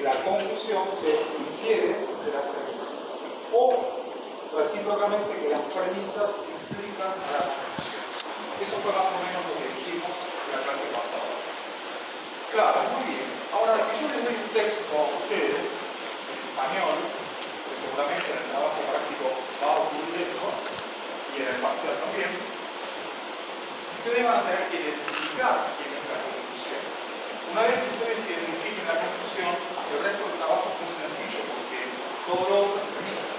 la conclusión se infiere de las premisas. O, recíprocamente, que las premisas implican a la conclusión. Eso fue más o menos lo que dijimos en la clase pasada. Claro, muy bien. Ahora, si yo les doy un texto a ustedes, en español, que seguramente en el trabajo práctico va a ocurrir eso, y en el parcial también, ustedes van a tener que identificar quién es la conclusión. Una vez que ustedes identifiquen la conclusión, el resto del trabajo es muy sencillo, porque todo lo otro es premisa.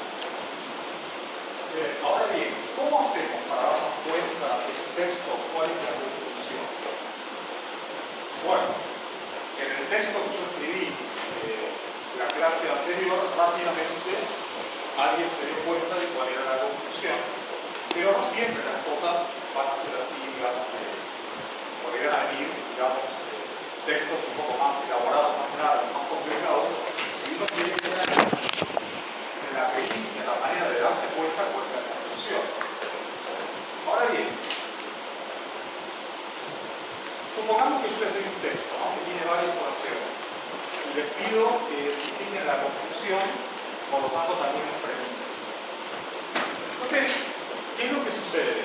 Ahora bien, ¿cómo hacemos para darnos cuenta del texto cuál es la conclusión? Bueno, en el texto que yo escribí la clase anterior, rápidamente alguien se dio cuenta de cuál era la conclusión, pero no siempre las cosas van a ser así, digamos, podrían venir, digamos, textos un poco más elaborados, más largos, más complicados, y uno tiene que ver en la pericia, la manera de darse cuenta cuál es la conclusión. Ahora bien, supongamos que yo les doy un texto, ¿no?, que tiene varias oraciones, y les pido que identifiquen la conclusión, por lo tanto también las premisas. Entonces, ¿qué es lo que sucede?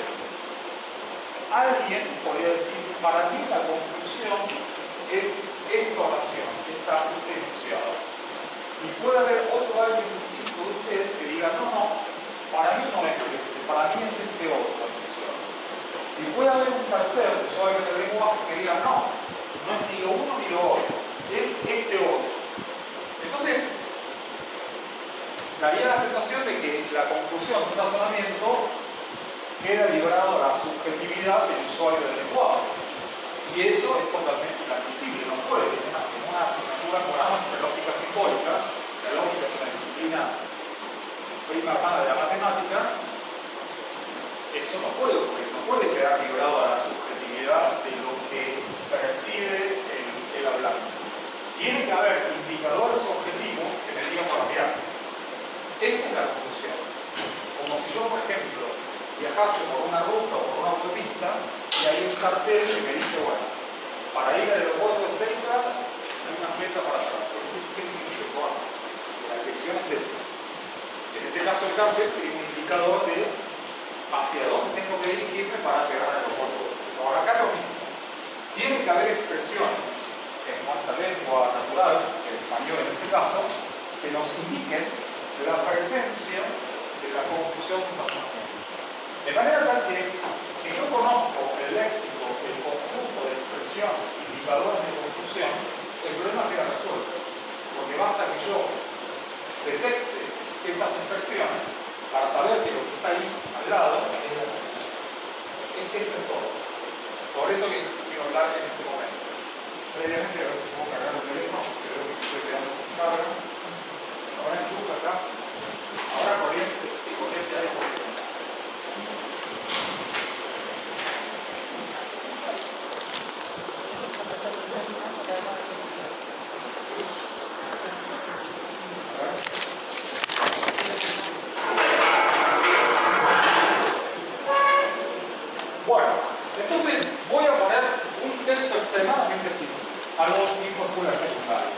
Alguien podría decir, para mí la conclusión es esta oración, este enunciado. Y puede haber otro alguien distinto de ustedes que diga, no, para mí no es este, para mí es este otro enunciado. Y puede haber un tercer usuario del lenguaje que diga, no es ni lo uno ni lo otro, es este otro. Entonces, daría la sensación de que la conclusión de un razonamiento queda librado a la subjetividad del usuario del lenguaje. Y eso es totalmente inadmisible, no puede. En una asignatura como la nuestra, lógica simbólica, la lógica es una disciplina prima hermana de la matemática, eso no puede ocurrir, no puede quedar librado a la subjetividad de lo que percibe el hablante. Tiene que haber indicadores objetivos que me digan, bueno, mira, esta es la conclusión. Como si yo, por ejemplo, viajase por una ruta o por una autopista y hay un cartel que me dice, bueno, para ir al aeropuerto de Seiza hay una flecha para allá. ¿Qué significa eso? Bueno, la dirección es esa. En este caso el cartel sería un indicador de hacia dónde tengo que dirigirme para llegar al aeropuerto de Seiza. Ahora acá lo mismo. Tiene que haber expresiones en nuestra lengua natural, el español en este caso, que nos indiquen la presencia de la conclusión de un razonamiento. De manera tal que, si yo conozco el léxico, el conjunto de expresiones, indicadores de conclusión, el problema queda resuelto. Porque basta que yo detecte esas expresiones para saber que lo que está ahí al lado es la conclusión. Esto es todo. Sobre eso quiero hablar en este momento. Seriamente, a ver si puedo cargar el teléfono, creo que estoy quedando sin carga. Ahora enchufa acá. Ahora corriente, sí, corriente hay corriente. Bueno, entonces voy a poner un texto extremadamente simple, algo tipo escuela secundaria.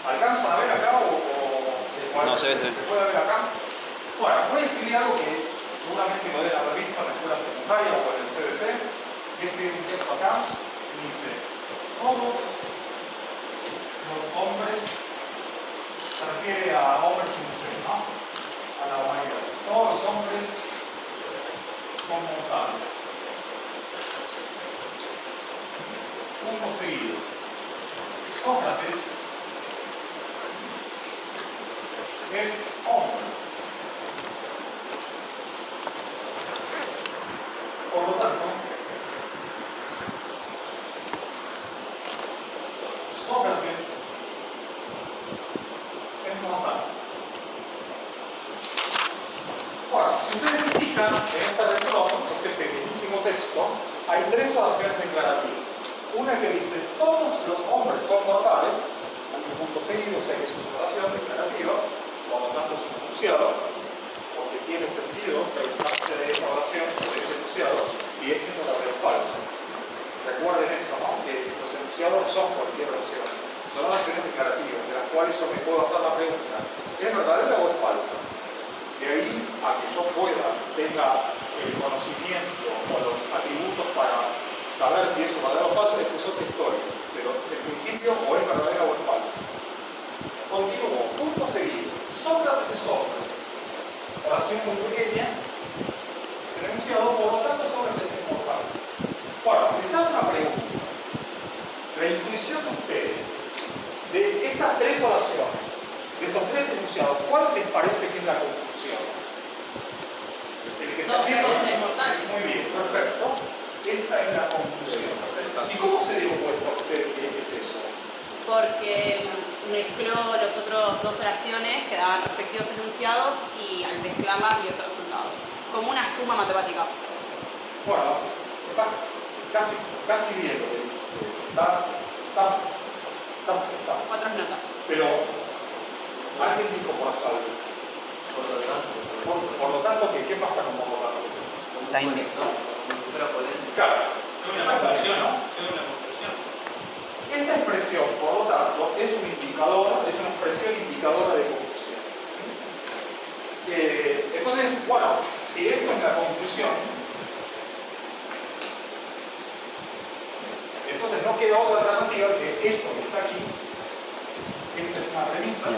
¿Alcanzan a ver acá o no se ve? ¿Se puede ver acá? Bueno, voy a escribir algo que seguramente lo deben haber visto en la escuela secundaria o en el CBC. Voy a escribir un texto acá y dice, todos los hombres, se refiere a hombres y mujeres, ¿no? A la humanidad. Todos los hombres son mortales. Punto seguido. Sócrates es hombre. Por lo tanto, Sócrates es mortal. Bueno, si ustedes se fijan en este renglón, este pequeñísimo texto, hay tres oraciones declarativas. Una que dice, todos los hombres son mortales, hay un punto seguido, o sea que es una oración declarativa, por lo tanto es un enunciado, porque tiene sentido preguntarse de esa oración, de ese enunciado, si es que es verdadero o falso. Recuerden eso, ¿no? Que los enunciados no son cualquier oración, son oraciones declarativas, de las cuales yo me puedo hacer la pregunta, ¿es verdadera o es falsa? De ahí a que yo tenga el conocimiento o los atributos para saber si eso es verdadero o falso, esa es otra historia. Pero en principio o es verdadera o es falsa. Continúo, punto seguido. Sócrates es hombre. Oración muy pequeña, es el enunciado, por lo tanto Sócrates es mortal. Bueno, les hago una pregunta. La intuición de ustedes, de estas tres oraciones, de estos tres enunciados, ¿cuál les parece que es la conclusión? El que se afirma. Muy bien, perfecto. Esta es la conclusión. ¿Y cómo se dio cuenta usted que es eso? Porque mezcló los otros dos oraciones que daban respectivos enunciados y al mezclarlas dio ese resultado. Como una suma matemática. Bueno, está casi bien lo que dijiste. Estás. Otras notas. Pero alguien dijo por salvo. Por lo tanto, ¿qué pasa con por lo tanto? Está indicado. Como si fuera potente. Claro. Es una conclusión, ¿no? Es una conclusión. Esta expresión, por lo tanto, es un indicador, es una expresión indicadora de conclusión. Entonces, bueno, si esto es la conclusión, entonces no queda otra alternativa que esto que está aquí. Esta es una premisa.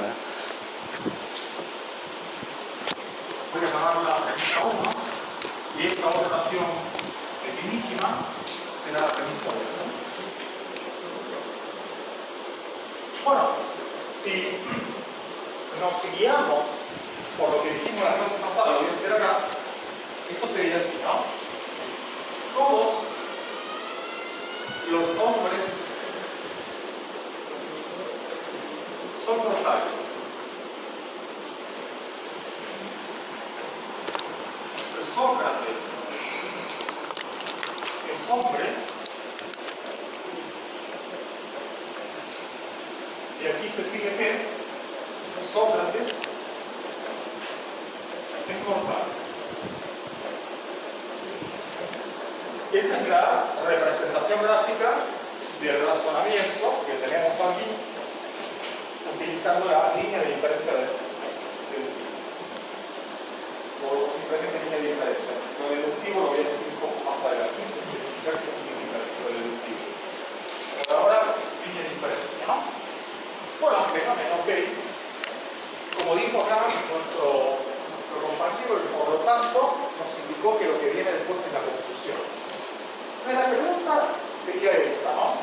Voy a llamar la premisa 1 y esta otra oración pequeñísima será la premisa 2. Bueno, si nos guiamos por lo que dijimos la clase pasada, lo voy a hacer acá, esto sería así, ¿no? Todos los hombres son mortales. Sócrates es hombre y aquí se sigue que Sócrates es mortal. Esta es la representación gráfica del razonamiento que tenemos aquí utilizando la línea de diferencia del o simplemente línea de diferencia. Lo deductivo lo voy a decir un poco más adelante, especificar qué significa esto de deductivo. Por ahora, línea de diferencia, ¿no? Bueno, fenómeno, ok. Como dijo acá nuestro compañero, por lo tanto, nos indicó que lo que viene después es la conclusión. Entonces la pregunta sería esta, ¿no?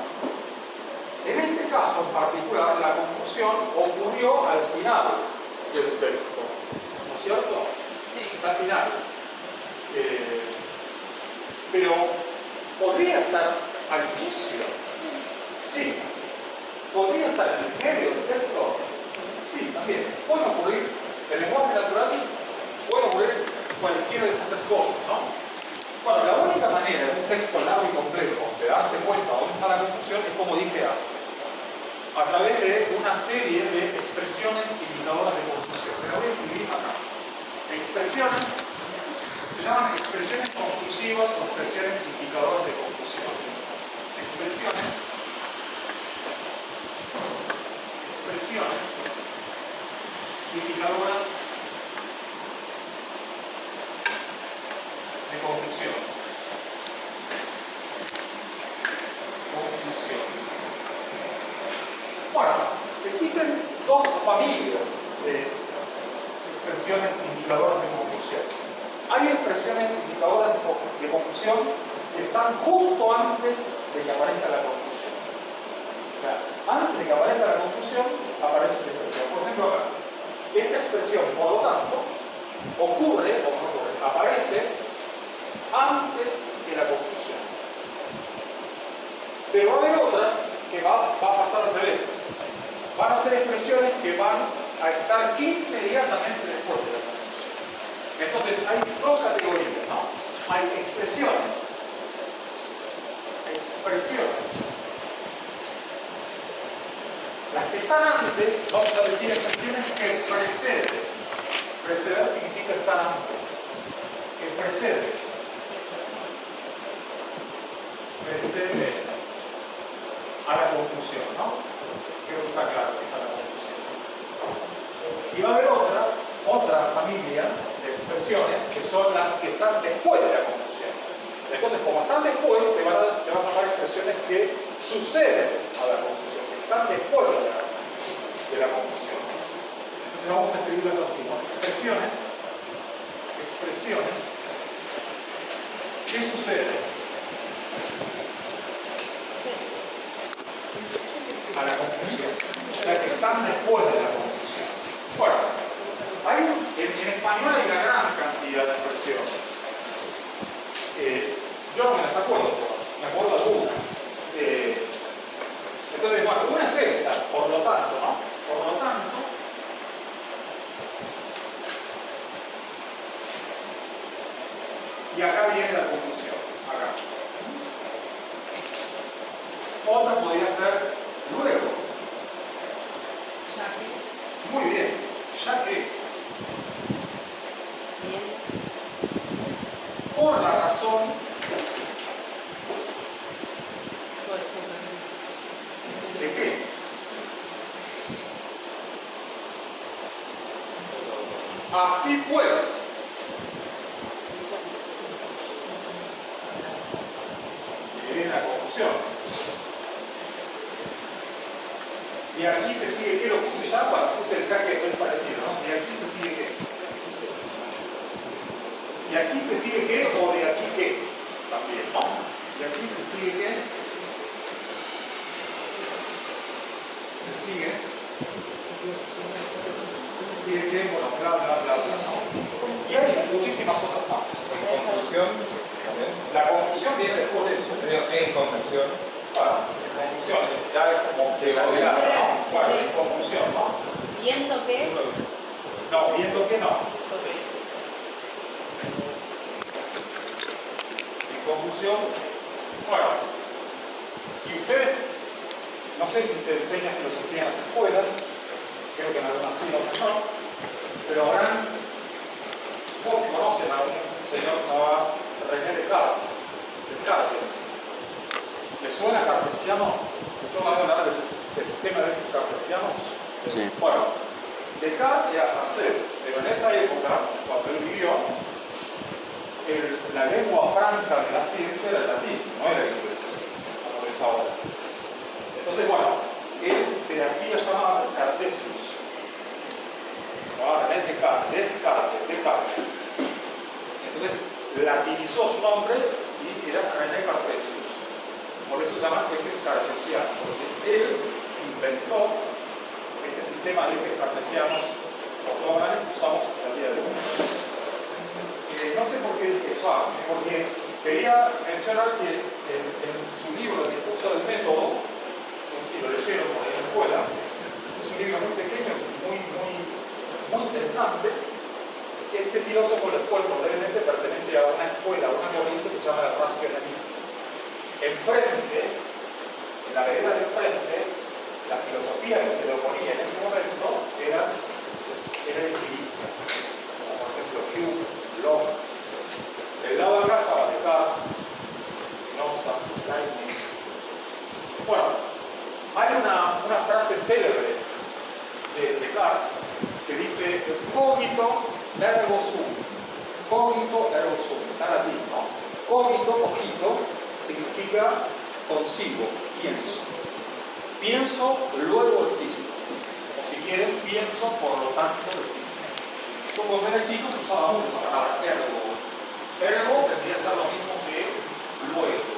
En este caso en particular, la conclusión ocurrió al final del texto, ¿no es cierto? Está al final. Pero podría estar al inicio. Sí. ¿Podría estar en el medio del texto? Sí, también. Puede ocurrir, el lenguaje natural puede ocurrir cualquiera de esas tres cosas, ¿no? Bueno, la única manera en un texto largo y complejo de darse cuenta de dónde está la conclusión es como dije antes, a través de una serie de expresiones indicadoras de conclusión. Me lo voy a escribir acá. Expresiones se llaman expresiones conclusivas o expresiones indicadoras de conclusión. Expresiones indicadoras de conclusión. Bueno, existen dos familias de expresiones indicadoras de conclusión. Hay expresiones indicadoras de conclusión que están justo antes de que aparezca la conclusión. O sea, antes de que aparezca la conclusión, aparece la expresión. Por ejemplo, acá, esta expresión, por lo tanto, aparece antes de la conclusión. Pero va a haber otras que va a pasar al revés. Van a ser expresiones que van a estar inmediatamente después de la conclusión. Entonces hay dos categorías, ¿no? Hay expresiones. Las que están antes, vamos a decir expresiones que preceden. Preceder significa estar antes. Que precede. Precede a la conclusión, ¿no? Creo que está claro que esa es la conclusión. Y va a haber otra familia de expresiones que son las que están después de la conclusión. Entonces, como están después, se van a llamar expresiones que suceden a la conclusión, que están después de la conclusión. Entonces vamos a escribirlas así, ¿no? Expresiones, ¿qué sucede a la conclusión? O sea, que están después de la conclusión. Bueno, en español hay una gran cantidad de expresiones. Yo no me las acuerdo todas, me acuerdo algunas. Entonces, bueno, una es esta, por lo tanto, ¿no? Por lo tanto, y acá viene la conclusión, acá. Otra podría ser luego. Ya que. Muy bien, ya que. Bien. Por la razón Todas las cosas. de qué. Así pues. Y viene la conclusión. Y aquí se sigue, ¿qué lo puse ya? Bueno, puse el ya que es parecido, ¿no? Y aquí se sigue qué. Y aquí se sigue qué o de aquí qué. También, ¿no? Y aquí se sigue qué. Se sigue qué, bueno, bla, bla, bla, bla, ¿no? Y hay muchísimas otras más. En conclusión, también. La conclusión viene después de eso. En conclusión. Bueno, en conclusión, ya es como que obligado, ¿no? Bueno, en conclusión, ¿no? Viendo que. No, viendo que no. En conclusión, bueno, si ustedes, no sé si se enseña filosofía en las escuelas, creo que en algunas sí, otras no, pero habrán, supongo que conocen a un señor que se llamaba René Descartes. ¿Les suena cartesiano? Yo voy a hablar del sistema de ejes cartesianos. Sí. Bueno, Descartes era francés, pero en esa época, cuando él vivió, la lengua franca de la ciencia era el latín, no era el inglés, como lo es ahora. Entonces, bueno, él se hacía llamar Cartesius. Se llamaba René Descartes. Entonces, latinizó su nombre y era René Cartesius. Por eso se llama ejes cartesianos, porque él inventó este sistema de ejes cartesianos ortogonales que usamos hasta el día de hoy. No sé por qué dije porque quería mencionar que en su libro El discurso del método, no sé si lo leyeron por ahí en la escuela, es un libro muy pequeño y muy interesante. Este filósofo, les cuento brevemente, pertenece a una escuela, a una corriente que se llama el racionalismo. Enfrente, en la vereda del frente, la filosofía que se le oponía en ese momento era el empirista, como por ejemplo Hume, Locke. Del lado de acá estaba Descartes, Spinoza, Leibniz. Bueno, hay una frase célebre de Descartes que dice cogito ergo sum. Cogito ergo sum, está en latín, ¿no? Cogito significa consigo, pienso. Pienso, luego existo. O si quieren, pienso, por lo tanto existo. Yo cuando era chico se usaba mucho esa palabra, ergo. Ergo tendría que ser lo mismo que luego.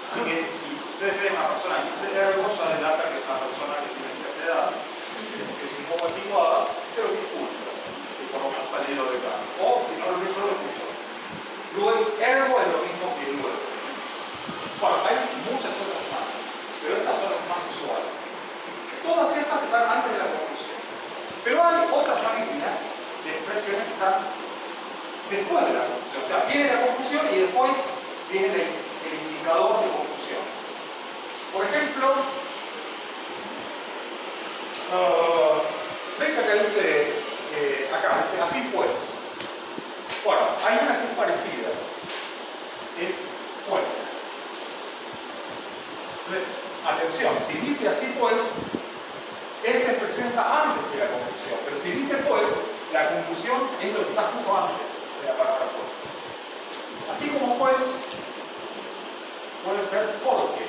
Así que si ustedes ven a una persona que dice ergo, ya delata que es una persona que tiene cierta edad, que es un poco anticuada, pero que escucha, que por lo menos ha leído de acá. O si no lo leo, yo lo escucho. Luego, ergo es lo mismo que luego. Bueno, hay muchas otras más, pero estas son las más usuales. Todas estas están antes de la conclusión. Pero hay otra familia de expresiones que están después de la conclusión. O sea, viene la conclusión y después viene el indicador de conclusión. Por ejemplo, ven que acá dice, dice así pues. Bueno, hay una que es parecida. Es pues. Entonces, atención, si dice así pues, esta expresión conclusión está antes que la conclusión. Pero si dice pues, la conclusión es lo que está justo antes de la palabra pues. Así como pues, puede ser porque.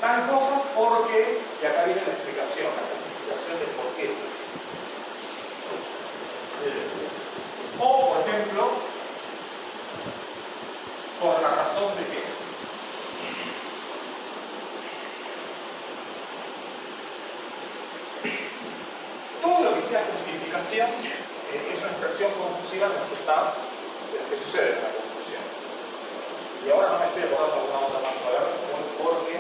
Tal cosa porque, y acá viene la explicación, la justificación del por qué es así. O, por ejemplo, por la razón de que. Todo lo que sea justificación es una expresión conclusiva de lo que sucede en la conclusión. Y ahora no me estoy acordando de alguna otra más, a ver, porque.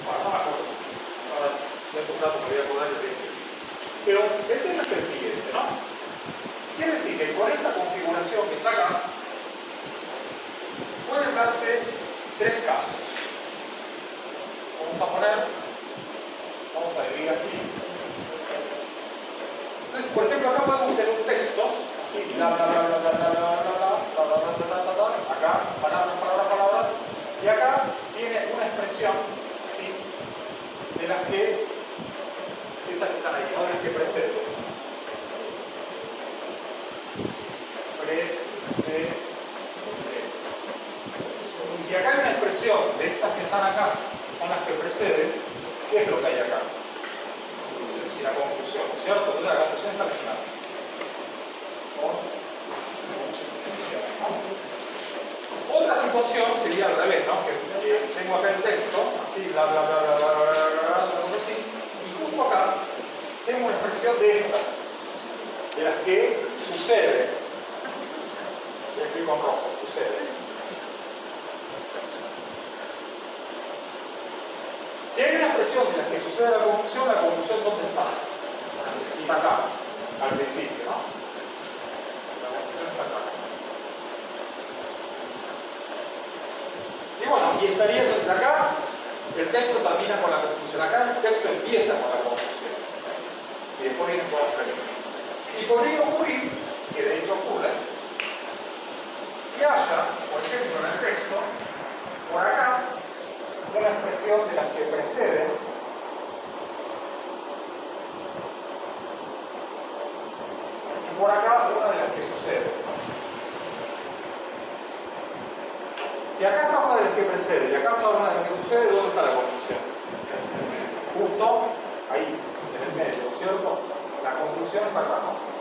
Bueno, no me acuerdo más. Ahora, dentro de un rato me voy a acordar de esto. Pero el tema es el siguiente, ¿no? Quiere decir que con esta configuración que está acá, pueden darse tres casos. Vamos a dividir así. Entonces, por ejemplo, acá podemos tener un texto, así, bla bla bla bla bla bla bla bla, acá, palabras, y acá viene una expresión, así, de las que, esas que están ahí, ¿no? De las que preceden. Y si acá hay una expresión de estas que están acá, que son las que preceden, ¿qué es lo que hay acá? Si la conclusión, ¿cierto? La conclusión está al final. Otra situación sería al revés, ¿no? Que tengo acá el texto, así, bla bla bla bla bla bla bla bla, algo así, y justo acá tengo una expresión de estas, de las que sucede. Voy a escribir con rojo, sucede. Si hay una expresión de las que sucede la conclusión ¿dónde está? Está acá, al principio, ¿no? La conclusión está acá. Y bueno, y estaría entonces acá, el texto termina con la conclusión. Acá el texto empieza con la conclusión. Y después vienen todas las premisas. Y podría ocurrir, que de hecho ocurre, que haya, por ejemplo, en el texto, por acá, una expresión de las que preceden y por acá una de las que sucede. Si acá está una de las que precede y acá está una de las que sucede, ¿dónde está la conclusión? Justo ahí, en el medio, ¿cierto? La conclusión está acá, ¿no?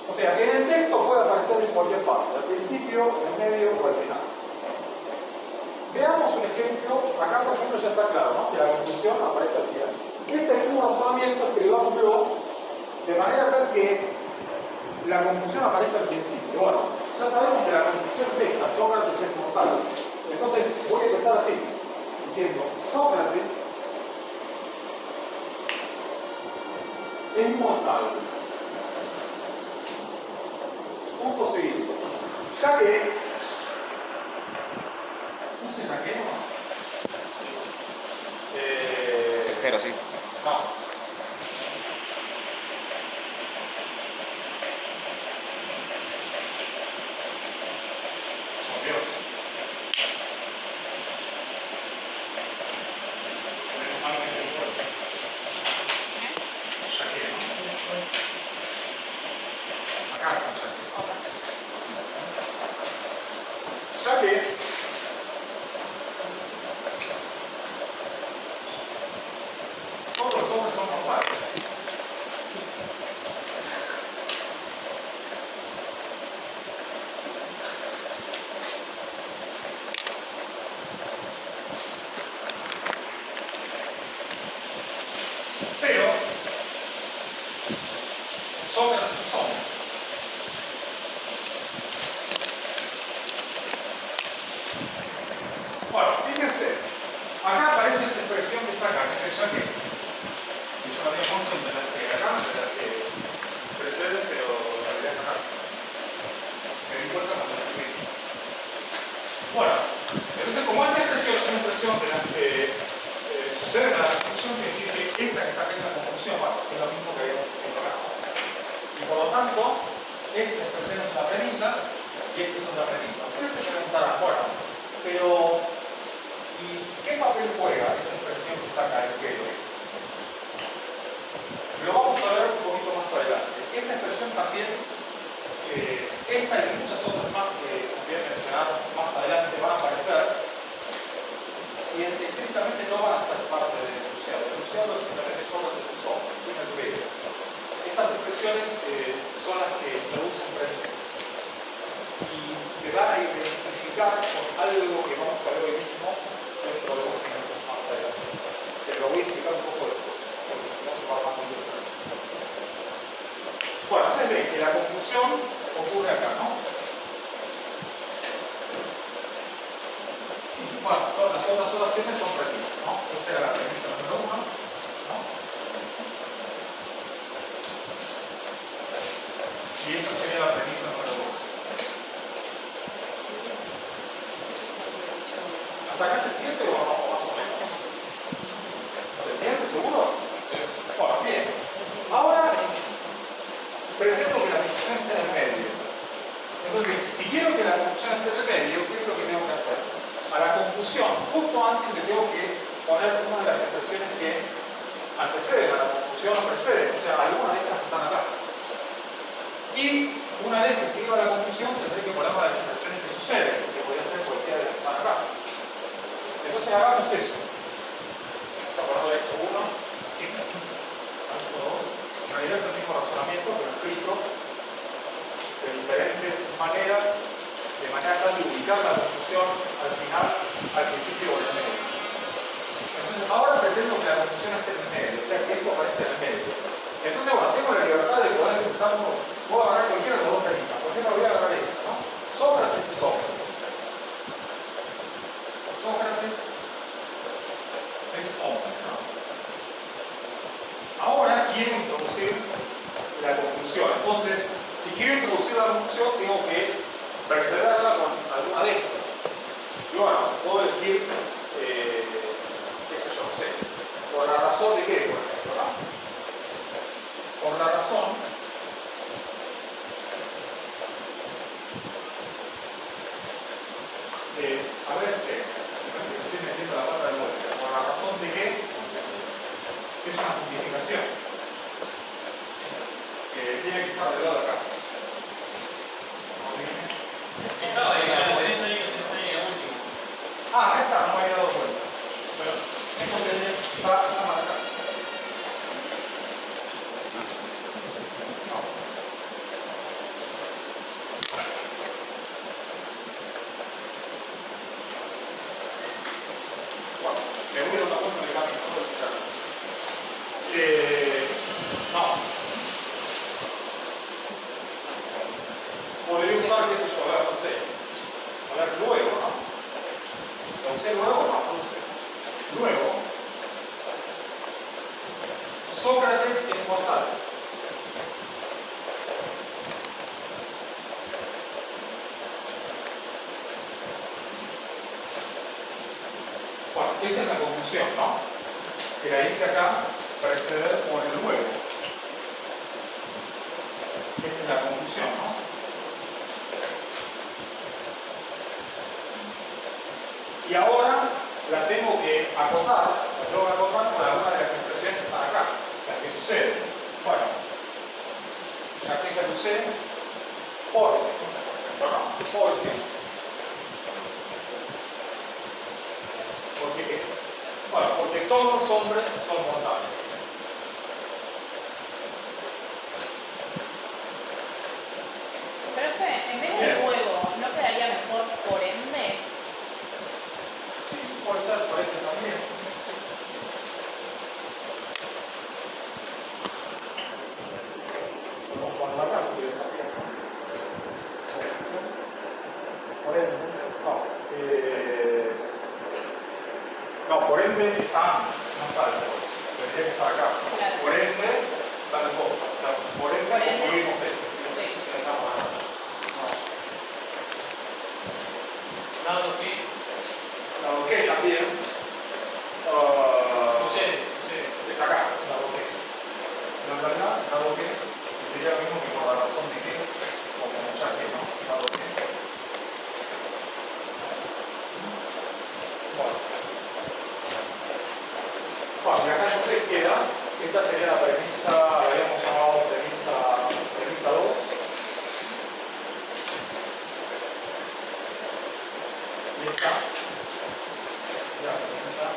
O sea, en el texto puede aparecer en cualquier parte, al principio, en el medio o al final. Veamos un ejemplo, acá por ejemplo ya está claro, ¿no? Que la conclusión aparece al final. Este es un razonamiento, escribámoslo de manera tal que la conclusión aparezca al principio. Bueno, ya sabemos que la conclusión es esta, Sócrates es mortal. Entonces voy a empezar así, diciendo, Sócrates es mortal. Punto seguido. Ya que, no sé, ya que no. Tercero, sí. No. Oh, Dios. Menos mal que me fuerte. Ya que no. Acá está, ya que todos los hombres son mortales. Pero Sócrates es hombre. Bueno, fíjense, acá aparece esta expresión que está acá, que es el ya que. Y yo la había puesto entre las que acá, entre las que preceden, pero en realidad está acá. Me di cuenta cuando la escribí. Bueno, entonces como esta expresión es una expresión de las que sucede en la conclusión, quiere decir que esta que está acá en la conclusión, bueno, es lo mismo que habíamos escrito acá. Y por lo tanto, esta expresión es una premisa, y esta es otra premisa. Ustedes se preguntarán, bueno, pero ¿y qué papel juega esta expresión que está acá, el P? Lo vamos a ver un poquito más adelante. Esta expresión también, esta y muchas otras más que voy a mencionar más adelante van a aparecer y estrictamente no van a ser parte del enunciado. El enunciado es simplemente Sócrates y Sócrates, sin el P. Estas expresiones son las que introducen premises y se van a identificar con algo que vamos a ver hoy mismo dentro de unos minutos más adelante. Pero lo voy a explicar un poco después, porque si no se va a armar muy diferente. Bueno, ustedes ven que la conclusión ocurre acá, ¿no? Bueno, todas las otras oraciones son premisas, ¿no? Esta era la premisa número 1, ¿no? Y esta sería la premisa número 2. ¿Hasta acá se entiende o no? Más o menos. ¿Se entiende seguro? Bueno, bien. Ahora pretendo que la conclusión esté en el medio. Entonces, si quiero que la conclusión esté en el medio, ¿qué es lo que tengo que hacer? A la conclusión, justo antes le tengo que poner una de las expresiones que anteceden a la conclusión o preceden, o sea, algunas de estas que están acá. Y una vez que escriba la conclusión, tendré que poner las expresiones que suceden, que podría ser cualquiera de las que están acá. Entonces hagamos eso. Vamos a poner esto 1, así, esto 2. En realidad es el mismo razonamiento, pero escrito de diferentes maneras, de manera tal de ubicar la conclusión al final, al principio o en el medio. Entonces ahora pretendo que la conclusión esté en el medio, o sea que esto aparezca en el medio. Entonces, bueno, tengo la libertad de poder pensar, puedo agarrar cualquiera de las dos premisas. Por ejemplo, voy a agarrar esta, ¿no? Sócrates y Sócrates. Sócrates es hombre, ¿no? Ahora quiero introducir la conclusión. Entonces, si quiero introducir la conclusión, tengo que precederla con alguna de estas. Y bueno, puedo elegir, qué sé yo, no sé, por la razón de qué, por ejemplo, ¿no? Por la razón a ver, me parece que estoy metiendo la pata de vuelta. Por la razón de que es una justificación. Tiene que estar del lado de acá. Estaba ahí, lo tenés ahí último. Ah, acá está, no me había dado cuenta. Bueno, entonces está marcado. Bueno, me voy a dar cuenta de camino, no de llaves. No. Podría usar, qué sé yo, a ver, no sé. A ver, luego, ¿no? ¿La usé luego? No, no usé. Luego, Sócrates es mortal. Bueno, esa es la conclusión, ¿no? Que la dice acá, preceder por el luego. Esta es la conclusión, ¿no? Y ahora la tengo que acotar, con alguna de las expresiones que están acá, las que suceden. Bueno, ya que ya lo usé, porque, ¿por qué? Bueno, porque todos los hombres son mortales. Profe, en vez de Yes. luego, ¿no quedaría mejor por ende? Sí, puede ser por este también. Vamos a poner acá, si quieres también. Por ende, no, por ende está antes, no está después. Tendría que estar acá. Claro. Por ende, tal cosa. O sea, por ende, concluimos esto. Sí. Estamos acá. Dado que Dado que también sucede. está acá, dado que. Pero en realidad, dado que sería lo mismo que por la razón de que, o como ya que, ¿no? Dado que. esta sería la premisa, la habíamos llamado premisa 2. Y esta sería la premisa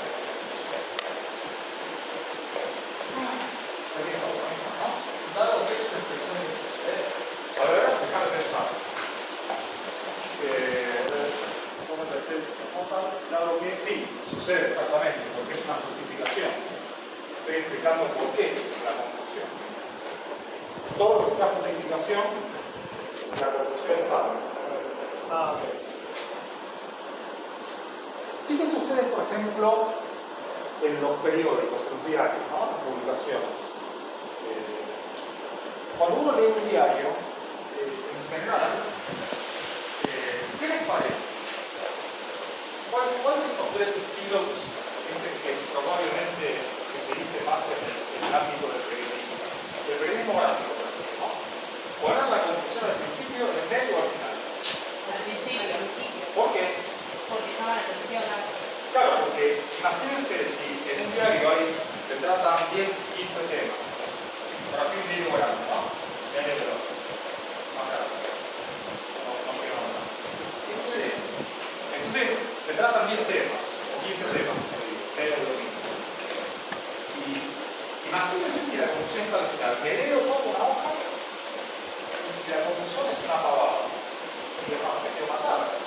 1, ¿no? Dado que es una expresión que sucede. A ver, déjame pensar. Claro que sí, sucede exactamente, porque es una justificación. Estoy explicando por qué la conclusión. Todo lo que sea justificación, la conclusión es válida. Ok. Fíjense ustedes, por ejemplo, en los periódicos, en los diarios, ¿no? Las publicaciones. Cuando uno lee un diario, en general, ¿qué les parece? ¿Cuál de estos tres estilos es el que probablemente se utilice más en el ámbito del periodismo? El periodismo gráfico, por ejemplo, ¿no? Poner la conclusión al principio, en medio o al final. Al principio. ¿Por qué? Porque llama la atención. Claro, porque imagínense si en un diario se tratan 10, 15 temas. Para fin de diario grande, ¿no? Diario de los más grandes. No quiero nada. Entonces, se tratan 10 temas, o 15 temas, pero lo mismo. Y imagínense si la conclusión está al final. Me leo toda una hoja y la conclusión es una pavada. Y digo, no, me quiero matar.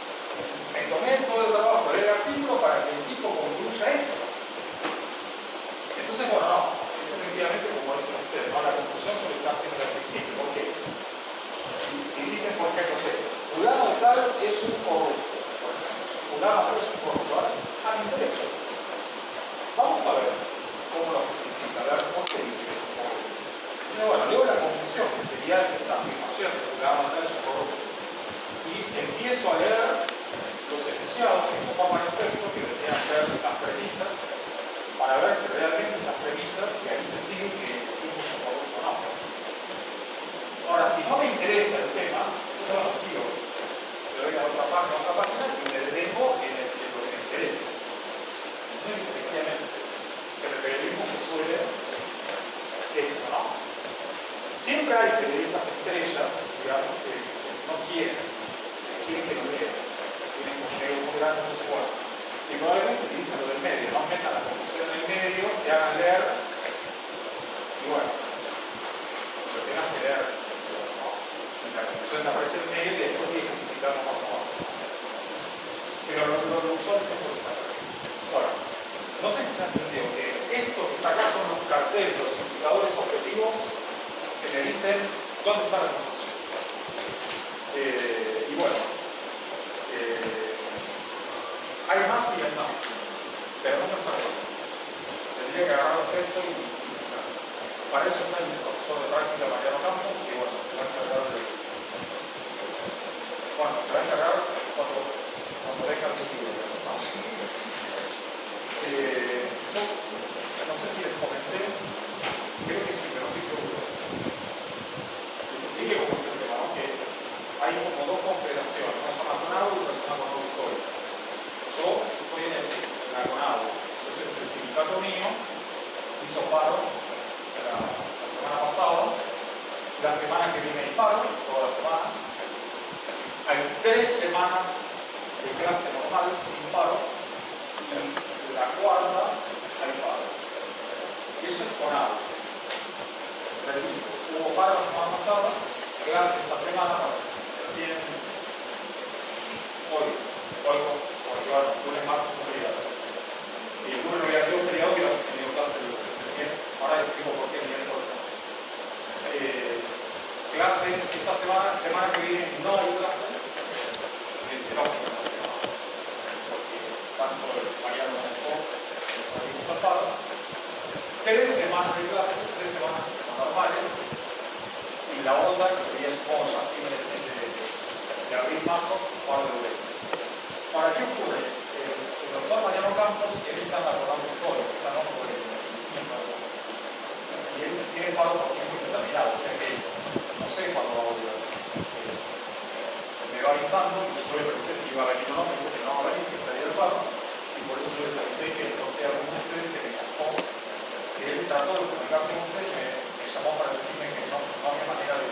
Me tomé todo el trabajo de leer el artículo para que el tipo concluya esto. Entonces, bueno, no, es efectivamente como dicen ustedes, ¿no? La conclusión solo está haciendo al principio. ¿Por qué? Si dicen, por ejemplo, fulano de tal es un corrupto. Fulano es un corrupto. Me interesa. Vamos a ver cómo lo justifica, a ver por qué dice que es un corrupto. Entonces, bueno, leo la conclusión, que sería esta afirmación de fulano de tal es un corrupto. Y empiezo a leer los enunciados que conforman el texto, que deberían ser las premisas, para ver si realmente esas premisas, y ahí se sigue que el tipo es un corrupto o no. Ahora, si no me interesa el tema, entonces bueno, sigo. Le doy a otra página y me detengo en lo que me interesa. Entonces, efectivamente, en el periodismo se suele esto, ¿no? Siempre hay periodistas estrellas, digamos, que no quieren que lo lean. Tienen un medio muy grande, muy fuerte. Y probablemente utilizan lo del medio, ¿no? Metan la conclusión en el medio, se hagan leer, y bueno, lo tengas que leer, ¿no? La conclusión aparece en el medio y después sigue justificando más abajo. Pero lo usual es esto que está acá. Ahora, no sé si se ha entendido que esto que está acá son los carteles, los indicadores objetivos que me dicen dónde está la conclusión. Y bueno, hay más y hay más, pero no se sabe. Tendría que agarrar el texto y fijar. Para eso está el profesor de práctica Mariano Campos, que bueno, se va a encargar cuando venga el futuro, ¿no? Yo no sé si les comenté, creo que sí, pero no estoy seguro. Les expliqué cómo es el tema, ¿no? Que hay como dos confederaciones, una zona CONADO y una zona CONADO histórica. Yo estoy en la CONADO, entonces el sindicato mío hizo paro la semana pasada, la semana que viene hay paro, toda la semana. Hay 3 semanas de clase normal sin paro y la cuarta hay paro. Y eso es CONADO. Repito, hubo paro la semana pasada, clase esta semana, recién hoy, porque bueno, lunes, martes fue feriado. Si el lunes no hubiera sido feriado, hubiera tenido clase el viernes. Ahora explico por qué el miércoles no. Clase esta semana que viene no hay clase. Porque tanto el Mariano como yo nos habíamos saltado. 3 semanas de clase, 3 semanas normales. Y la otra, que sería supongo ya a fin de abril-mayo, paro de verano. Ahora, ¿qué ocurre? El doctor Mariano Campos, él está en la programa histórica, está en otro tiempo. Y él tiene paro por tiempo indeterminado, o sea que no sé cuándo va a volver. Me va avisando, y yo le pregunté si iba a venir o no, me dijo que no va a venir, que salía el paro, y por eso yo les avisé que le conté a algunos de ustedes que me costó que él trató de comunicarse con usted, me llamó para decirme que no había manera de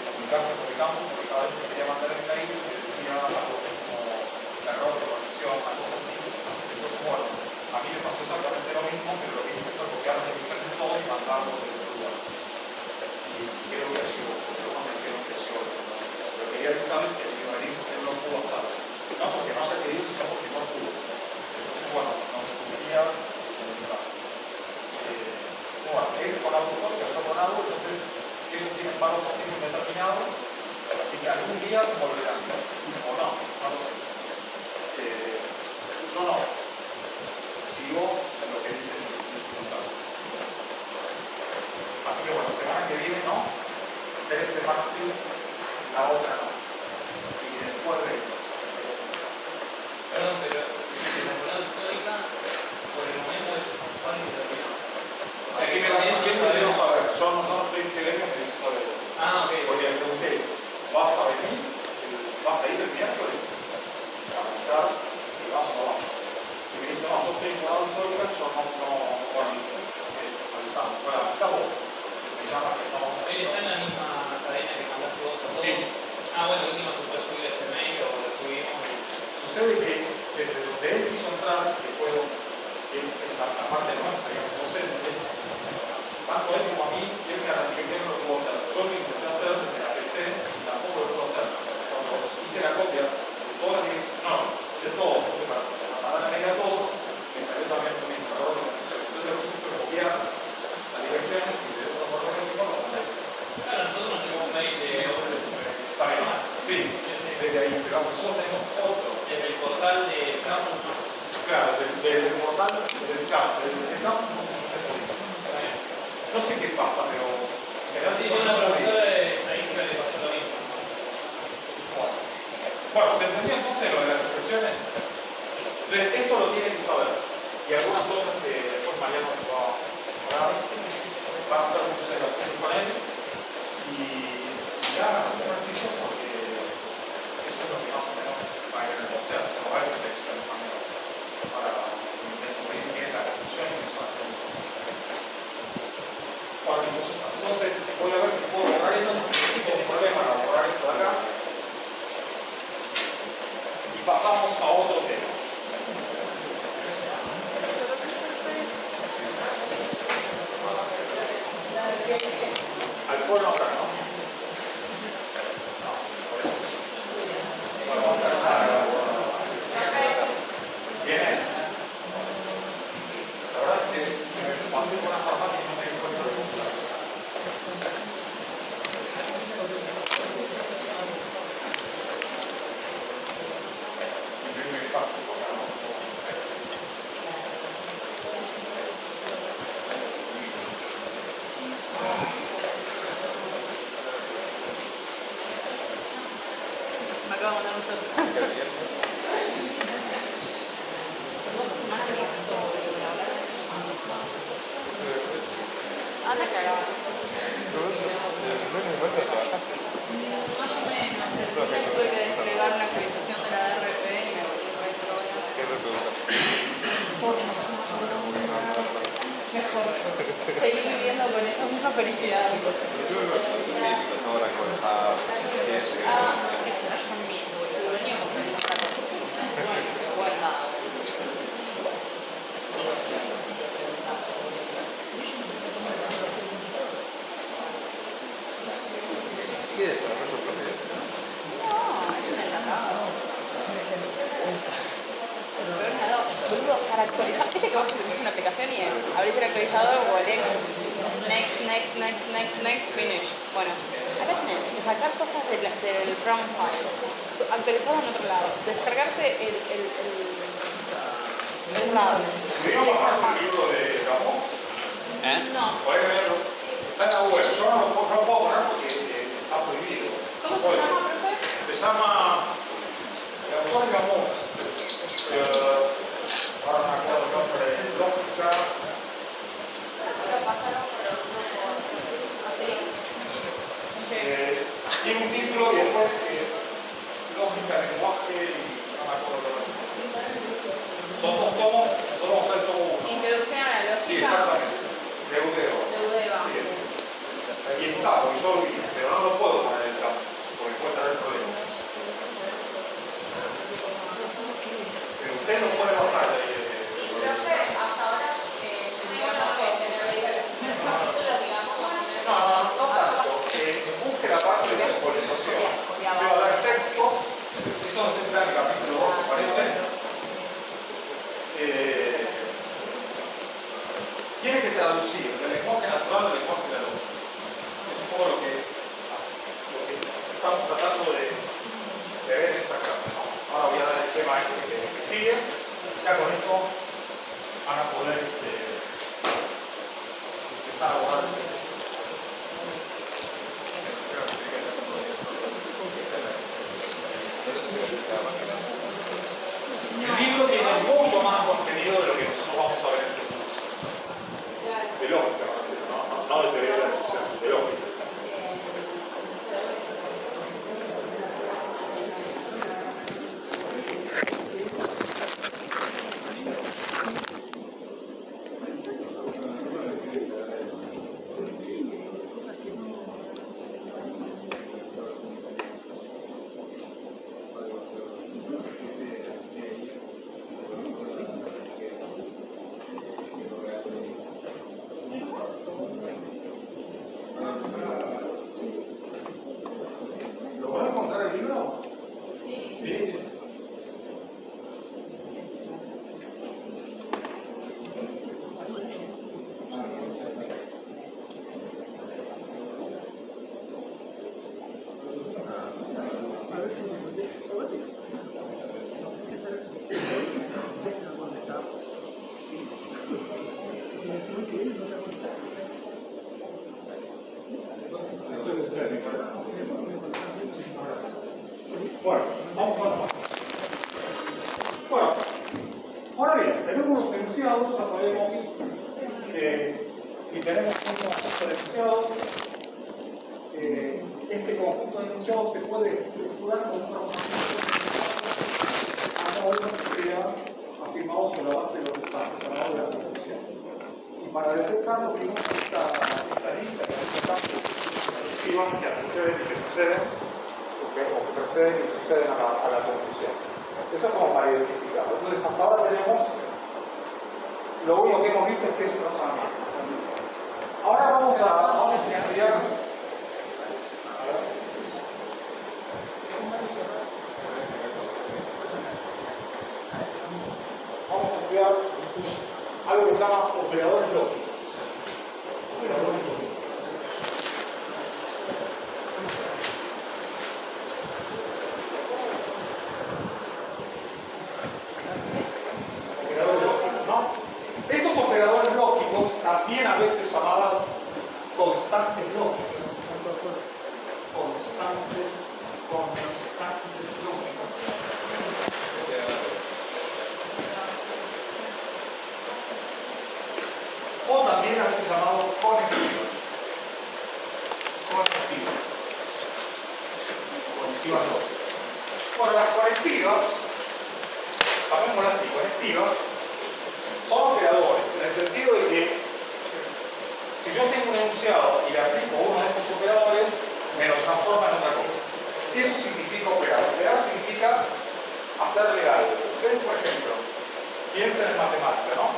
comunicarse por el campo, porque cada vez que quería mandar el mail me decía algo así como error de conexión, una cosa así. Entonces, bueno, a mí me pasó exactamente lo mismo, pero lo que hice fue copiar las divisiones de todo y mandarlo de otro lugar. Y creo que llegó, porque luego me dijeron que llegó. Pero quería avisarles que el venir porque él no pudo hacerlo. No porque no haya querido, sino porque no pudo. Entonces, bueno, nos surgía comunicar. Bueno, él con autor, que yo con algo, entonces ellos tienen paro por tiempo indeterminado, así que algún día volverán. O no, no lo sé. Yo no. Sigo en lo que dice el sindicato. Así que bueno, semana que viene no, 3 semanas sí, la otra no. Y después de... Perdón, pero si la jornada histórica, por el momento es paro indeterminado. O sea, Así me la quiero saber. Yo no estoy en silencio, me dice saber. Ah, ok. Porque le pregunté, ¿vas a venir? ¿Vas a ir el miércoles? A avisar si vas o no vas. Y me dice, no, yo estoy en jornada histórica, yo no avisamos. Bueno, avisa vos. Me llama que no vas a Él venir. está en la misma cadena que mandaste vos a todos. Sí. Ah, bueno, último se puede subir ese mail o lo subimos. Sucede que desde donde él quiso entrar, que es la parte nuestra, digamos, docente, tanto él como a mí, él me ratifiqué no lo puedo hacer. Yo lo intenté hacer desde la PC y tampoco lo puedo hacer. Cuando hice la copia de todas las direcciones, no, hice todo, entonces para mandar a mail a todos, me salió también el mismo error de conexión. Entonces lo que hice fue copiar las direcciones y de otro correo electrónico lo mandé. Claro, nosotros nos llegó un mail de otro. Está bien, sí, desde ahí, pero nosotros tenemos otro. Desde el portal de Campus. Claro, desde el portal, desde el campo, no sé qué se. No sé qué pasa, pero en general Sí, yo una profesora de estadística le pasó lo mismo. Bueno, ¿se entendió entonces lo de las expresiones? Entonces, esto lo tienen que saber. Y algunas otras que después Mariano nos va a hablar, van a hacer muchos ejercicios con él. Y ya no se ejercicios porque eso es lo que más o menos va a ir en el tercero. Se va a ir en el texto de manera para descubrir bien la conclusión y que son las premisas. Bueno, entonces voy a ver si puedo borrar esto, sin problema para borrar esto de acá. Y pasamos a otro tema. Al pueblo acá, ¿no? No, por eso. Bueno, vamos a dejar. Bien. La verdad es que si me pasé por una farmacia y no me encuentro de comprar. Siempre me pasa por la noche. Me acabo de mandar un shot. Anda cagado. Más o menos. Tuve que desplegar la actualización de la RP y me volví mejor. Seguí viviendo con esa misma felicidad. Son mi sueño comprender esta cosa. Bueno, qué guarda. No, es un enlatado. Pero peor nada, boludo, para actualizar, viste que vos utilizás una aplicación y es abrís el actualizador o el next, finish. Bueno, acá tenés que sacar cosas del ROM file, actualizarlo en otro lado, descargarte el RAR. ¿Pudieron bajar ese libro de Ramos? No. Por ahí verlo. Está en la web. Yo no lo puedo poner porque está prohibido. ¿Cómo se llama, profe? Se llama el autor de Ramos. Ahora no me acuerdo el nombre. Lógica. Lo pasaron por los grupos. ¿Así? Tiene un título y después lógica, lenguaje y no me acuerdo qué más. Son 2 tomos, nosotros vamos a hacer el tomo 1. Introducción a la lógica. Sí, exactamente. De Udeva. De Udeva. Sí, sí. Y está, porque yo lo vi, pero no lo puedo poner en el campus, porque puede traer problemas. Pero usted no puede bajar de ahí. Y creo que hasta ahora tendríamos que tener el capítulo, digamos, más o menos. No tanto. Busque la parte de simbolización. Usted va a dar textos, eso no sé si está en el capítulo 2, me parece. Tiene que traducir del lenguaje natural al lenguaje de la lógica. Es un poco lo que estamos tratando de ver en esta clase, ¿no? Ahora voy a dar el tema que sigue. Ya con esto van a poder empezar a abordar el tema. El libro tiene mucho más contenido de lo que nosotros vamos a ver en este curso. De lógica, no de teoría de la decisión, de lógica. ¿Logró encontrar el libro? Sí. Bueno, vamos a ver. Bueno, ahora bien, tenemos los enunciados, ya sabemos que si tenemos un conjunto de enunciados, este conjunto de enunciados se puede estructurar como un razonamiento a cada uno que sea afirmado sobre la base de los estados, llamado de la conclusión. Y para detectarlo, tenemos esta lista que presentamos que anteceden y que suceden, o que preceden y suceden a la conclusión. Eso es como para identificarlo. Entonces, hasta ahora tenemos, lo único que hemos visto es que es un razonamiento. Ahora vamos a estudiar. Vamos a estudiar algo que se llama operadores lógicos. Operadores lógicos. Estos operadores lógicos, también a veces llamadas constantes lógicas, constantes lógicas, o también a veces llamados conectivas lógicas. Bueno, las conectivas, llamémoslas así, conectivas, son operadores, en el sentido de que si yo tengo un enunciado y le aplico uno de estos operadores, me lo transforma en otra cosa. Eso significa operar. Operar significa hacerle algo. Ustedes, por ejemplo, piensen en matemática, ¿no?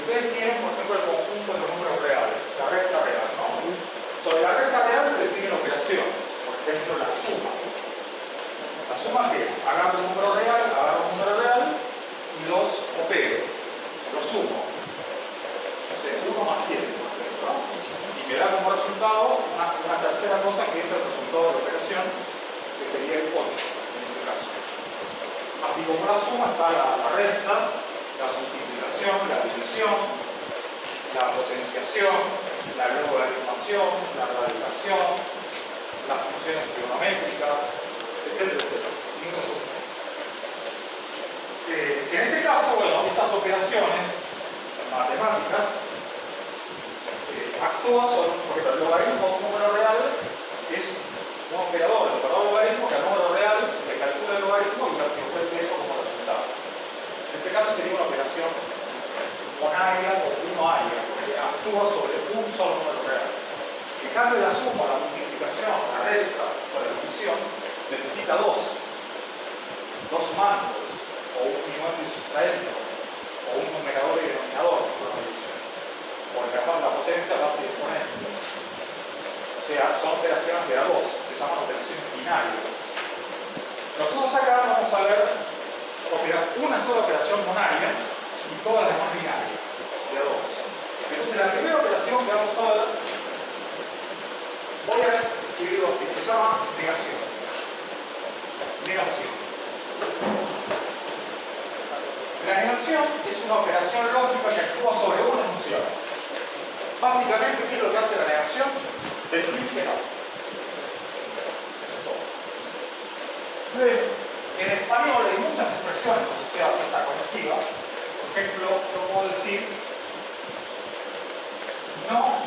Ustedes tienen, por ejemplo, el conjunto de los números reales, la recta real, ¿no? Sobre la recta real se definen operaciones, por ejemplo, la suma. ¿La suma qué es? Agarro un número real y los opero. Lo sumo, no sé, 1 más 7, ¿no? Y me da como resultado una tercera cosa que es el resultado de la operación, que sería el 8 en este caso. Así como la suma está la resta, la multiplicación, la división, la potenciación, la logaritmación, la radicación, las funciones trigonométricas, etcétera, etcétera. En este caso, bueno, estas operaciones matemáticas actúan sobre, por ejemplo, el logaritmo de un número real es un operador, el operador logaritmo que al número real le calcula el logaritmo y ofrece eso como resultado. En este caso sería una operación monaria o unoaria, porque actúa sobre un solo número real. En cambio, la suma, la multiplicación, la resta o la división necesita dos sumandos, o un innuendo y sustraendo, o un numerador y denominador si fuera una división. Porque acá la potencia va a ser exponente. O sea, son operaciones de A2, se llaman operaciones binarias. Nosotros acá vamos a ver una sola operación monaria y todas las demás binarias, de A2. Entonces, la primera operación que vamos a ver, voy a escribirlo así, se llama negación. Negación. La negación es una operación lógica que actúa sobre un enunciado. Básicamente, ¿qué es lo que hace la negación? Decir que no. Eso es todo. Entonces, en español hay muchas expresiones asociadas a esta conectiva. Por ejemplo, yo puedo decir no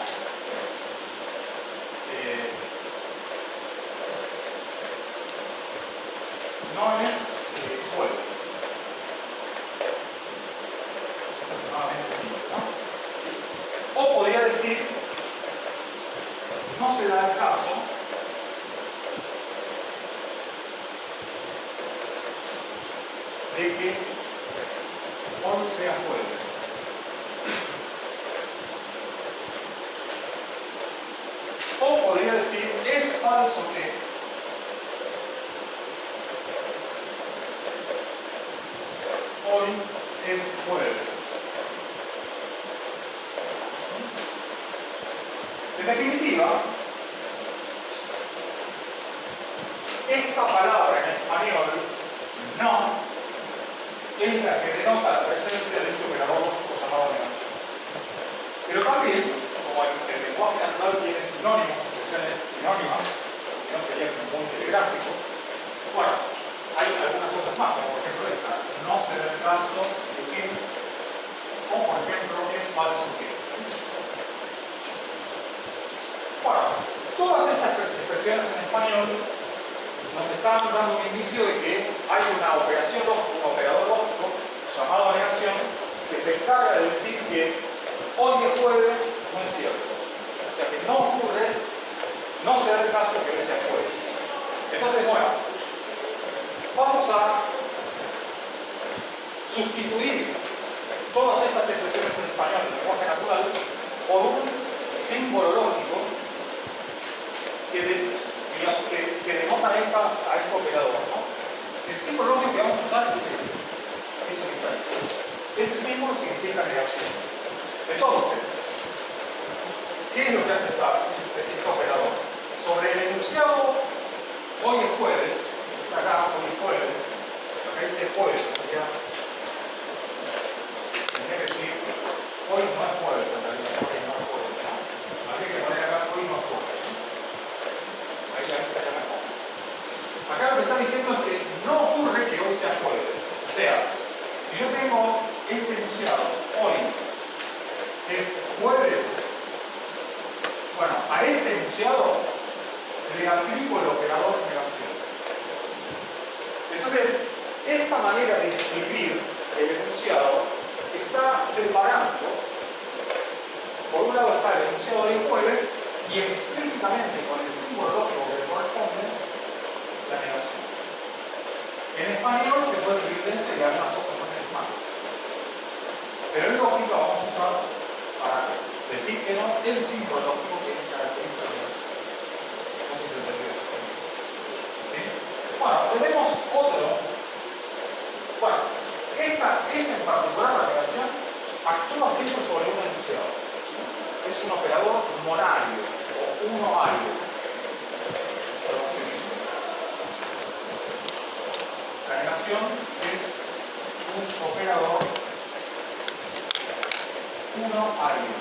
es jueves. Es extremadamente simple, ¿no? O podría decir no se da el caso de que hoy sea jueves. O podría decir, es falso que hoy es jueves. En definitiva, esta palabra en español, no, es la que denota la presencia de este operador lógico llamado negación. Pero también, como el lenguaje natural tiene sinónimos, expresiones sinónimas, si no sería muy telegráfico, bueno, hay algunas otras más, como por ejemplo esta, no se da el caso de que, o por ejemplo, es falso que. Bueno, todas estas expresiones en español nos están dando un indicio de que hay una operación lógica, un operador lógico llamado negación que se encarga de decir que hoy es jueves no es cierto. O sea que no ocurre, no se da el caso que hoy sea jueves. Entonces, bueno, vamos a sustituir todas estas expresiones en español del lenguaje natural por un símbolo lógico que denota a este operador, ¿no? El símbolo lógico que vamos a usar es este. Eso que está ahí. Ese símbolo significa negación. Entonces, ¿qué es lo que hace este operador? Sobre el enunciado, hoy es jueves, acá, hoy es jueves, acá dice jueves, o sea, tendría que decir, hoy no es jueves en realidad, hoy no es jueves, ¿no? Habría que poner acá, hoy no es jueves, ¿no? Ahí estaría mejor. Acá lo que está diciendo es que no ocurre que hoy sea jueves. O sea, si yo tengo este enunciado, hoy es jueves, bueno, a este enunciado le aplico el operador negación. Entonces, esta manera de escribir el enunciado está separando, por un lado está el enunciado de jueves y explícitamente con el símbolo lógico que le corresponde, la negación. En español se puede escribir de este y algunas otras maneras más. Pero en lógica vamos a usar para decir que no el símbolo lógico que caracteriza la negación. No sé si se entendió eso. ¿Sí? Bueno, tenemos otro. Bueno, esta en particular, la negación, actúa siempre sobre un enunciado. Es un operador monario o unoario. Observación. La negación es un operador unoario.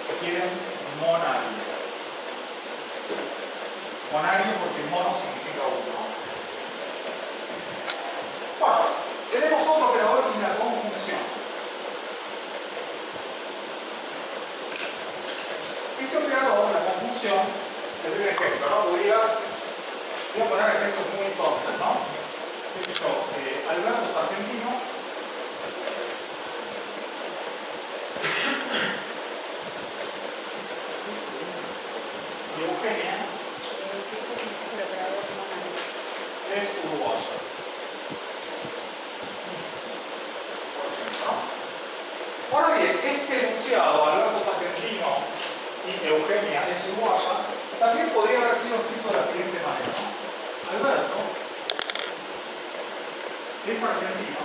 Si quieren, monario. Monario porque mono significa uno. Bueno, tenemos otro operador que es la conjunción. Este operador, la conjunción, les doy un ejemplo, ¿no? Voy a poner ejemplos muy tontos, ¿no? ¿Qué es eso? Alberto es argentino es uruguaya. Por ejemplo, ¿no? Ahora bien, este enunciado, Alberto es argentino y Eugenia es uruguaya, también podría haber sido escrito de la siguiente manera, ¿no? Alberto es argentino,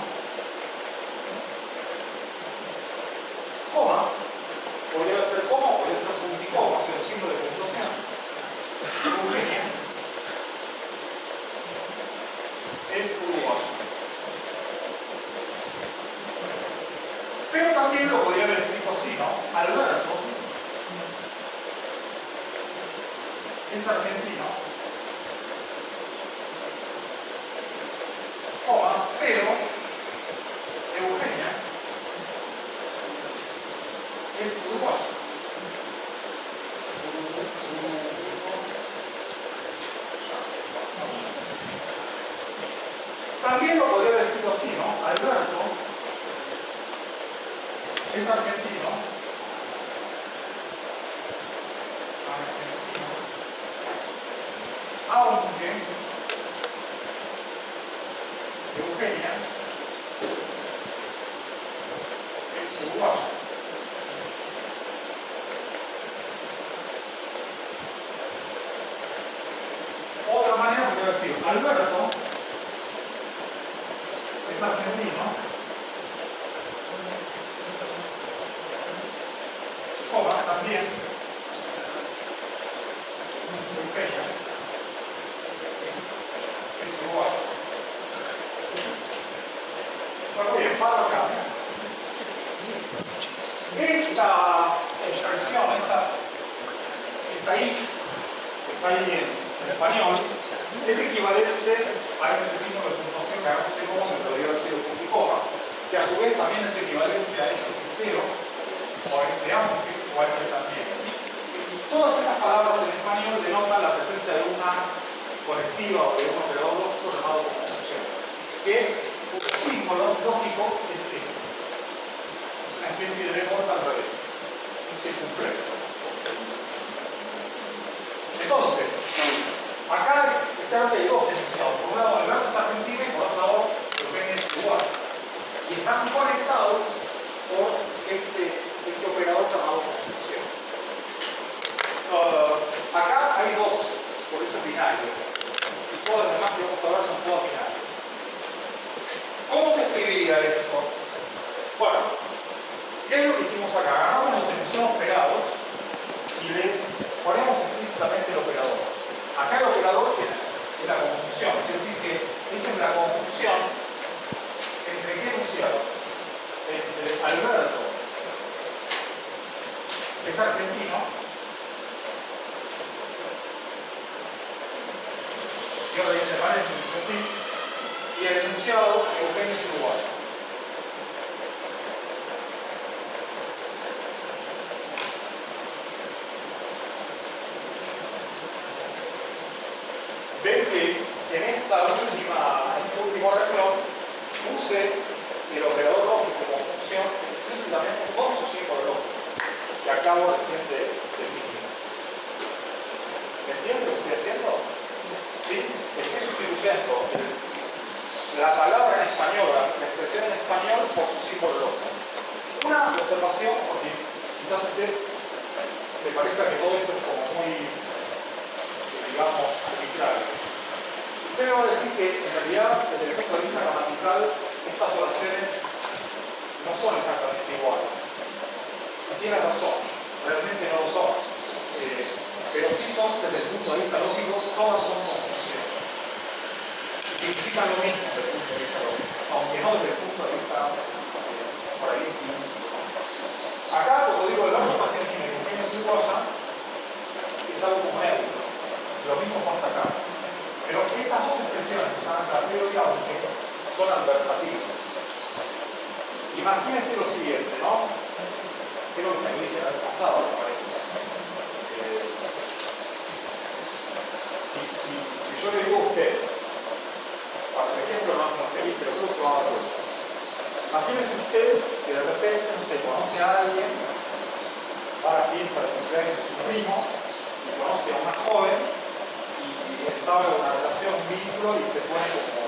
coma, podría ser coma, podría ser punticoma, o sea, un símbolo de puntuación. Eugenia es uruguayo. Pero también lo podría haber escrito así, ¿no? Alberto es argentino, coma, pero Eugenia es uruguayo. También lo podría haber escrito así, ¿no? Alberto es argentino, aunque Eugenia es uruguayo. Otra manera podría decir, Alberto es argentino, coma, también Eugenia es uruguayo. Bueno, bien, paro acá. Esta expresión, esta I, que está ahí en español, es equivalente a este signo de puntuación que hagamos en común, que podría haber sido punto y coma, que a su vez también es equivalente a este puntero, o a este aunque, o a este también. Todas esas palabras en español denotan la presencia de una conectiva o de un operador lógico llamado conjunción, que un símbolo lógico es este. Es una especie de corta al revés, un circunflexo. Entonces, acá claro que hay dos enunciados. Por un lado, Alberto es argentino y por otro lado, Eugenia es uruguayo. Y están conectados por este operador llamado conjunción. Acá hay dos, por eso binario. Y todas las demás que vamos a ver son todas binarias. ¿Cómo se escribiría esto? Bueno, ¿qué es lo que hicimos acá? Agarramos los enunciados pegados y le ponemos explícitamente el operador. Acá el operador, ¿quién es? Es la conjunción. Es decir, que esta es la conjunción entre qué enunciados? Entre Alberto, que es argentino, cierro y entre paréntesis así, y el enunciado Eugenia es uruguayo. Ven que en este último renglón puse el operador lógico conjunción explícitamente con su símbolo lógico que acabo recién de definir. ¿Me entiende lo que estoy haciendo? ¿Sí? Estoy sustituyendo la palabra en español, la expresión en español por su símbolo lógico. Una observación, porque quizás a usted le parezca que todo esto es como muy, digamos, arbitrario. Usted me va a decir que en realidad, desde el punto de vista gramatical, estas oraciones no son exactamente iguales. No tiene razón, realmente no lo son. Pero sí son, desde el punto de vista lógico, todas son conjunciones. Significan lo mismo desde el punto de vista lógico, aunque no desde el punto de vista por ahí lingüístico. Acá, cuando digo el verbo argentino y Eugenia es uruguaya, es algo como neutro. Lo mismo pasa acá. Pero estas dos expresiones que están acá, pero y aunque, son adversativas. Imagínense lo siguiente, ¿no? Creo que se lo dije el año pasado, me parece. Si yo le digo a usted, para el ejemplo no es muy feliz, pero creo que se va a dar cuenta. Imagínese usted que de repente, no sé, conoce a alguien, va a la fiesta de cumpleaños de su primo, y conoce a una joven, y si estaba en una relación, un vínculo y se pone como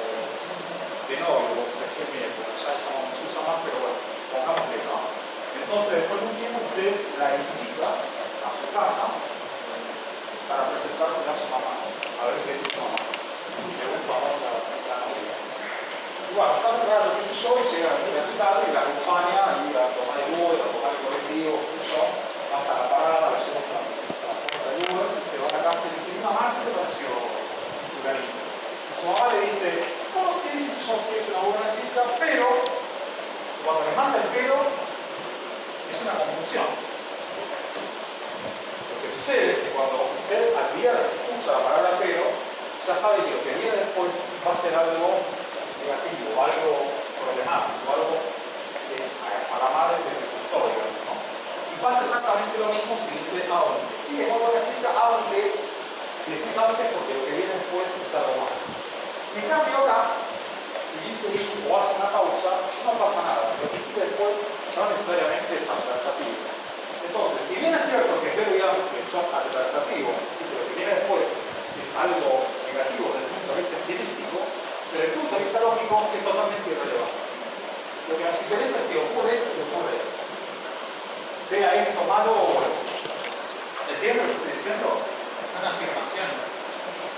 de novio, como se decía en mi época, ya eso no se usa más, pero bueno, pongámosle, ¿no? Entonces, después de un tiempo, usted la invita a su casa para presentársela a su mamá, a ver qué dice su mamá, si le gusta o no la novia. Y bueno, está raro, qué sé yo, y llega a la ciudad y la acompaña y a tomar el Uber, a tomar el colectivo, qué sé yo, hasta la parada, la lleva hasta la puerta del Uber, y se va a la casa y dice, mamá, ¿qué te pareció Fulanito? Y su mamá le dice, no, sí, qué sé yo, sí, es una buena chica, pero cuando le manda el pelo, es una confusión. Lo que sucede es que cuando usted advierte, usa la palabra pero, ya sabe que lo que viene después va a ser algo negativo, algo problemático, algo a la madre de la historia, ¿no? Y pasa exactamente lo mismo si dice aunque. Sí, es muy buena chica, aunque si decís antes, porque lo que viene después es algo más. En cambio acá, si dice o hace una pausa, no pasa nada. Lo que sigue después no necesariamente es adversativo. Entonces, si bien es cierto que pero y aunque son adversativos, es decir, que lo que viene después es algo negativo desde el punto de vista estilístico, desde el punto de vista lógico es totalmente irrelevante. Lo que nos interesa es que ocurre lo que ocurre. Sea esto malo o bueno. ¿Entienden lo que estoy diciendo? Son afirmaciones.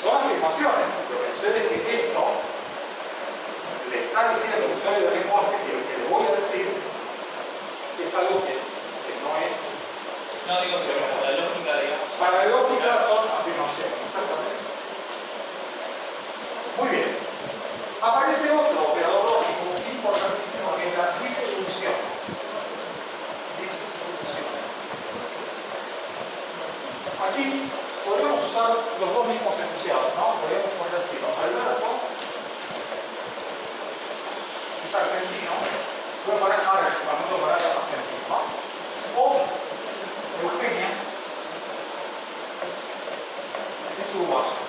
Son afirmaciones. Lo que sucede es que esto le está diciendo al usuario del lenguaje que lo que le voy a decir es algo que no es. No digo que para la lógica, digamos. Para la lógica son afirmaciones, exactamente. Muy bien. Aparece otro operador lógico importantísimo que es la disyunción. Disyunción. Aquí podríamos usar los dos mismos enunciados, ¿no? Podríamos poner así, ¿no? Alberto es argentino. Voy a poner argentino, ¿no? O Eugenia es uruguaya.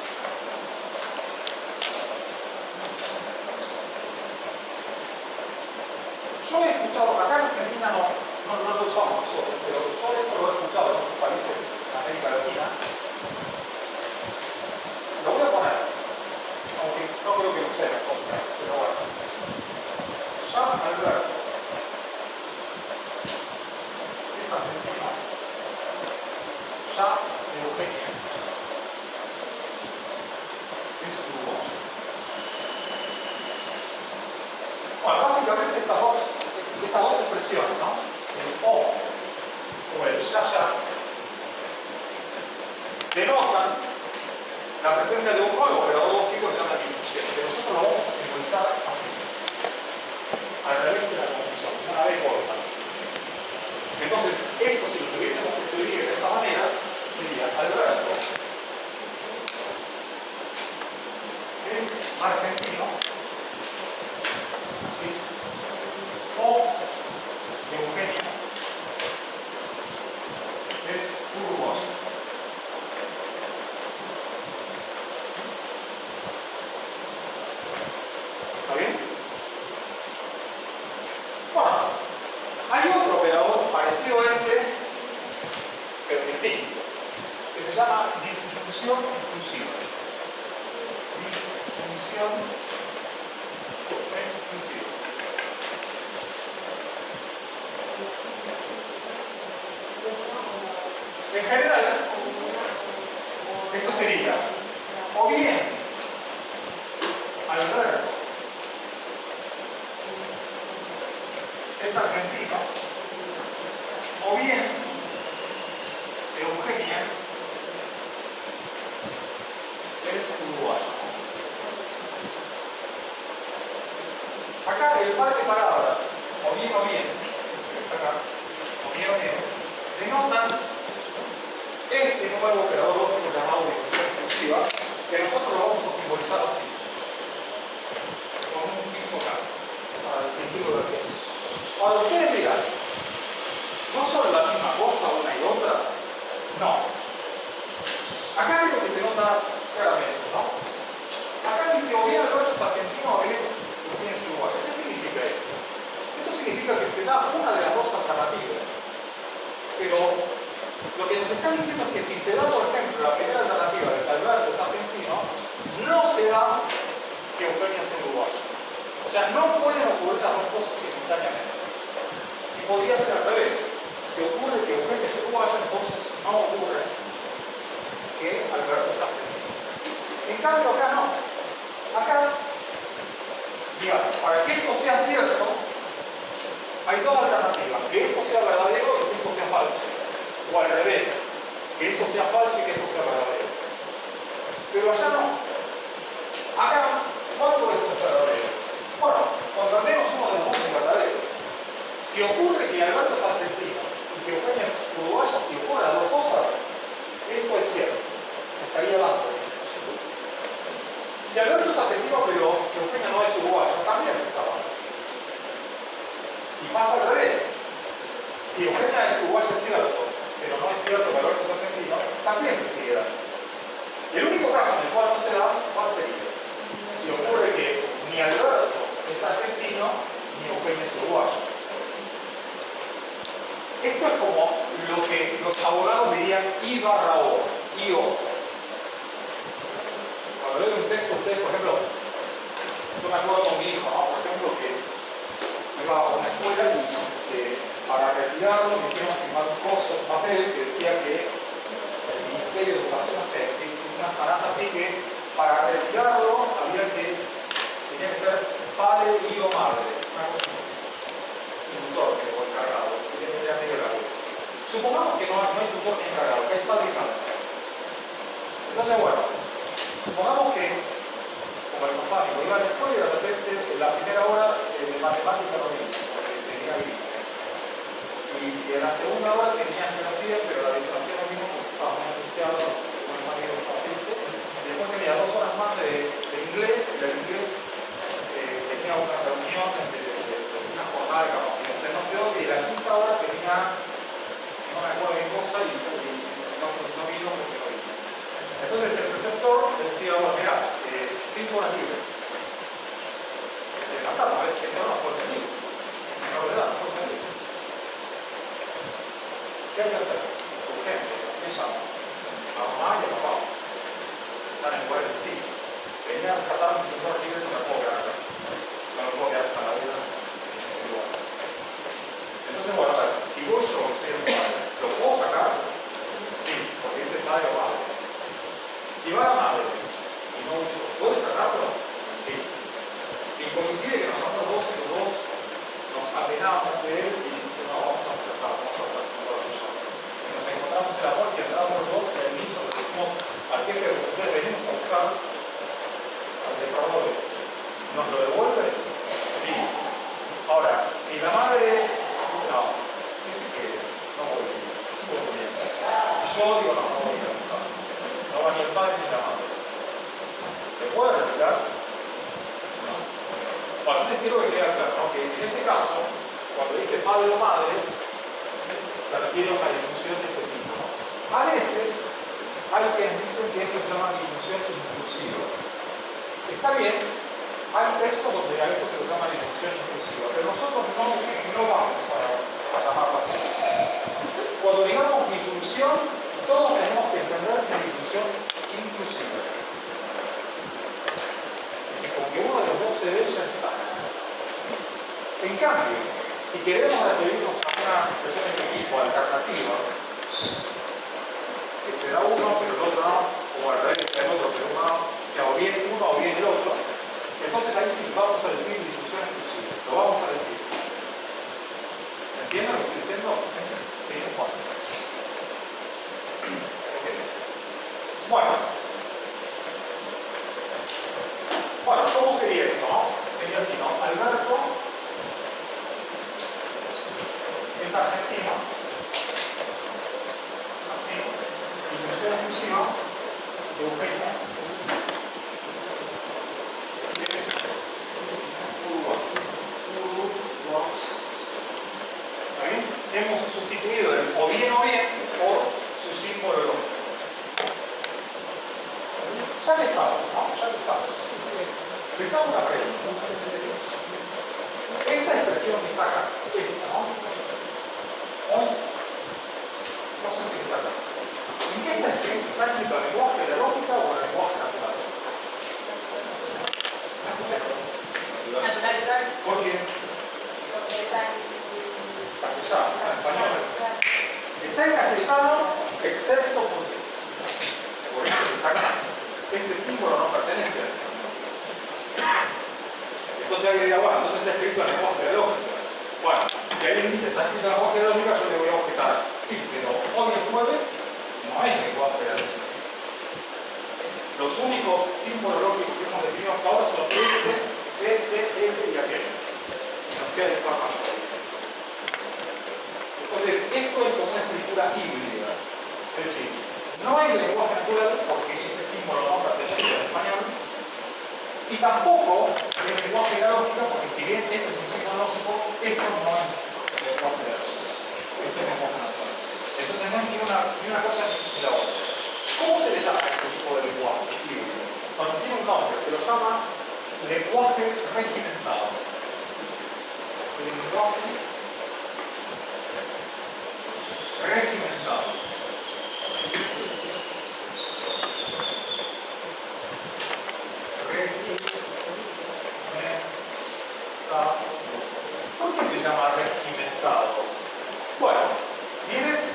Yo he escuchado, acá en Argentina no lo usamos nosotros, pero yo esto lo he escuchado en otros países de América Latina. Lo voy a poner, aunque no creo que lo sepa, pero bueno. Ya Alberto es argentino. Ya Eugenia es uruguaya. Bueno, básicamente estas dos expresiones, ¿no? El o el ya, denotan la presencia de un nuevo operador lógico que se llama disyunción, que nosotros lo vamos a simbolizar así, al revés de la conjunción, una vez corta. Entonces, esto si lo tuviésemos que escribir de esta manera, sería Alberto es argentino, así, o Eugenia es uruguayo. ¿Está bien? Bueno, hay otro operador parecido a este, pero distinto, que se llama disyunción exclusiva. Disyunción exclusiva. En general, esto sería o bien Alberto es argentino, o bien Eugenia es uruguaya. Acá el par de palabras, o bien, acá, o bien, denotan este nuevo operador lógico llamado disyunción exclusiva, que nosotros lo vamos a simbolizar así, con un piso acá, para distinguirlo de aquí. Cuando ustedes digan, ¿no son la misma cosa una y otra? No. Acá es lo que se nota claramente, ¿no? Acá dice, o bien Alberto es argentino, o bien Eugenia es uruguaya. ¿Qué significa esto? Esto significa que se da una de las dos alternativas, pero Lo que nos está diciendo es que si se da, por ejemplo, la primera alternativa de que Alberto es argentino, no se da que Eugenia sea uruguaya. O sea, no pueden ocurrir las dos cosas simultáneamente. Y podría ser al revés. Si ocurre que Eugenia es uruguaya, entonces no ocurre que Alberto es argentino. En cambio, acá no. Acá, digamos, para que esto sea cierto, hay dos alternativas. Que esto sea verdadero y que esto sea falso. O al revés. Que esto sea falso y que esto sea verdadero. Pero allá no. Acá, ¿cuánto esto es verdadero? Bueno, cuando al menos uno de los dos es verdadero. Si ocurre que Alberto es argentino y que Eugenia es uruguaya, si ocurren las dos cosas, esto es cierto. Se estaría dando. Si Alberto es argentino pero Eugenia no es uruguaya, también se está dando. Si pasa al revés, si Eugenia es uruguaya es cierto, pero no es cierto que Alberto es argentino, también se sigue dando. El único caso en el cual no se da, ¿cuál sería? Si ocurre que ni Alberto es argentino, ni Eugenia es uruguayo. Esto es como lo que los abogados dirían I/O, I/O. Cuando leo un texto, ustedes, por ejemplo, yo me acuerdo con mi hijo, ¿no? Por ejemplo, que iba a una escuela y para retirarlo me hicieron firmar un papel que decía que el Ministerio de Educación, o sea, una sanata así que para retirarlo tenía que ser padre y o madre, una cosa así. Y tutor, que fue encargado, que era medio largo. Supongamos que no hay tutor ni encargado, que hay padre y madre. Entonces, bueno, supongamos que, como el pasado, iba a la escuela y de repente en la primera hora de matemática no vino, porque tenía gripe. Y en la segunda hora tenía geografía, pero la de geografía no vino porque estaba muy angustiado, así que bueno, más bien estaba triste. Y después tenía 2 horas más de inglés, y el inglés tenía una reunión de una jornada de capacitación, no sé dónde, y la quinta hora tenía, no me acuerdo qué cosa, y no vino porque no vino. Entonces el preceptor le decía, bueno, mira, 5 horas libres. Levantarlo, que no puede salir. Menor de edad, no puede salir. ¿Qué hay que hacer? Urgente. ¿Qué llama? A mamá y a papá. Están en lugares distintos. Venía a rescatar mis 5 horas libres, no me puedo quedar acá. No me puedo quedar hasta la vida en el lugar. Entonces, bueno, a ver, si voy yo, soy el padre, ¿lo puedo sacar? Sí, porque dice padre o madre. Si va la madre y no voy yo, ¿puede sacarlo? Sí. Si coincide que nos llamamos los dos y los dos nos apenamos de él y dice, no, vamos a trabajar, vamos a hacer 5 horas allá. Y nos encontramos en la puerta y entramos los dos en el mismo, le decimos al jefe de receptores, venimos a buscar al depravador este. ¿Nos lo devuelve? Sí. Ahora, si la madre dice, no, dice que no voy, sí voy bien. Y yo digo, no voy a buscar. No va ni el padre ni la madre. ¿Se puede replicar? No. Bueno, entonces quiero que quede claro, ¿no? Que en ese caso, cuando dice padre o madre, se refiere a una disyunción de este tipo, ¿no? A veces hay quienes dicen que esto se llama disyunción inclusiva. Está bien, hay textos donde a esto se lo llama disyunción inclusiva, pero nosotros no vamos a llamarlo así. Cuando digamos disyunción, todos tenemos que entender que es disyunción inclusiva. Es decir, con que uno de los dos se dé, ya está. En cambio, si queremos referirnos a una expresión de este tipo alternativa, que se da uno pero el otro no, o al revés, se da el otro pero uno no, o sea, o bien uno o bien el otro, entonces ahí sí vamos a decir disyunción exclusiva, lo vamos a decir. ¿Entienden lo que estoy diciendo? Sí, bueno. Okay. Bueno, ¿cómo sería esto? ¿No? Sería así, ¿no? Alberto es argentino, así, disyunción exclusiva de Eugenia es uruguayo. ¿Está bien? Hemos sustituido el o bien por su símbolo lógico. Ya que estamos, ¿no? Ya que estamos. Pensamos una pregunta. excepto por este que está acá. Este símbolo no pertenece al español. Entonces alguien dirá, bueno, entonces está escrito en lenguaje de lógica. Bueno, si alguien dice está escrito en lenguaje de lógica, yo le voy a objetar. Sí, pero hoy es jueves, no es lenguaje de lógica. Los únicos símbolos lógicos que hemos definido hasta ahora son S y aquel. Nos queda el más. Entonces, esto es como una escritura híbrida. Es decir, no hay lenguaje natural porque este símbolo no pertenece al español. Y tampoco es lenguaje de la lógica porque si bien este es un símbolo lógico, esto no es lenguaje de la lógica. Esto es lenguaje natural. Entonces no es ni una cosa ni la otra. ¿Cómo se le llama a este tipo de lenguaje híbrido? Cuando tiene un nombre, se lo llama lenguaje regimentado. Lenguaje regimentado. ¿Por qué se llama regimentado? Bueno, viene.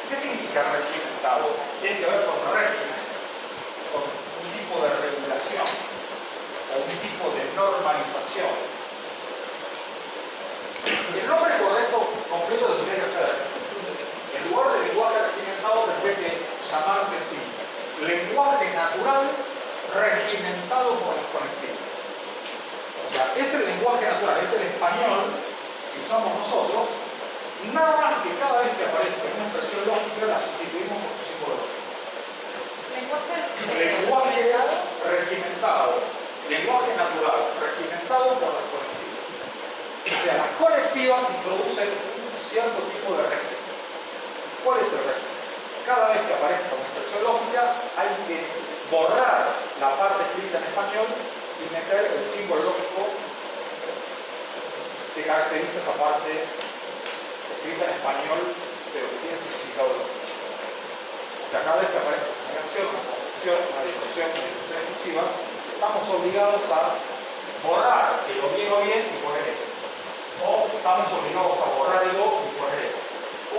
¿Qué significa regimentado? Tiene que ver con régimen, con un tipo de regulación o un tipo de normalización. El nombre correcto completo tendría que ser, en lugar de lenguaje regimentado, tendría que llamarse así: lenguaje natural regimentado por las conectivas. O sea, es el lenguaje natural, es el español que usamos nosotros, nada más que cada vez que aparece una expresión lógica la sustituimos por su símbolo lógico. Lenguaje regimentado, lenguaje natural, regimentado por las conectivas. O sea, las conectivas introducen un cierto tipo de régimen. ¿Cuál es el régimen? Cada vez que aparezca una expresión lógica hay que borrar la parte escrita en español y meter el símbolo lógico que caracteriza esa parte escrita en español, pero que tiene significado lógico. O sea, cada vez que aparezca una negación, una conjunción, una distorsión, una distorsión exclusiva, estamos obligados a borrar el o bien y poner esto. O estamos obligados a borrar el o y poner esto.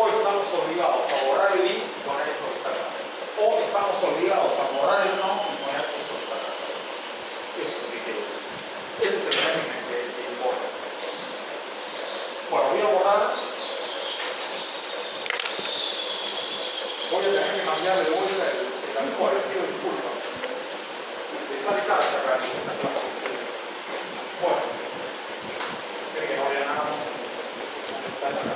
O estamos obligados a borrar el i y poner esto que está acá. O estamos obligados a borrar el no y poner esto que está acá. Eso es lo que quiero decir. Ese es el régimen que importa. Bueno, voy a borrar. Voy a tener que cambiar de vuelta el alcohol, les pido disculpas. Le sale cara sacar esta clase. Bueno, espero que no vea nada más. Está acá.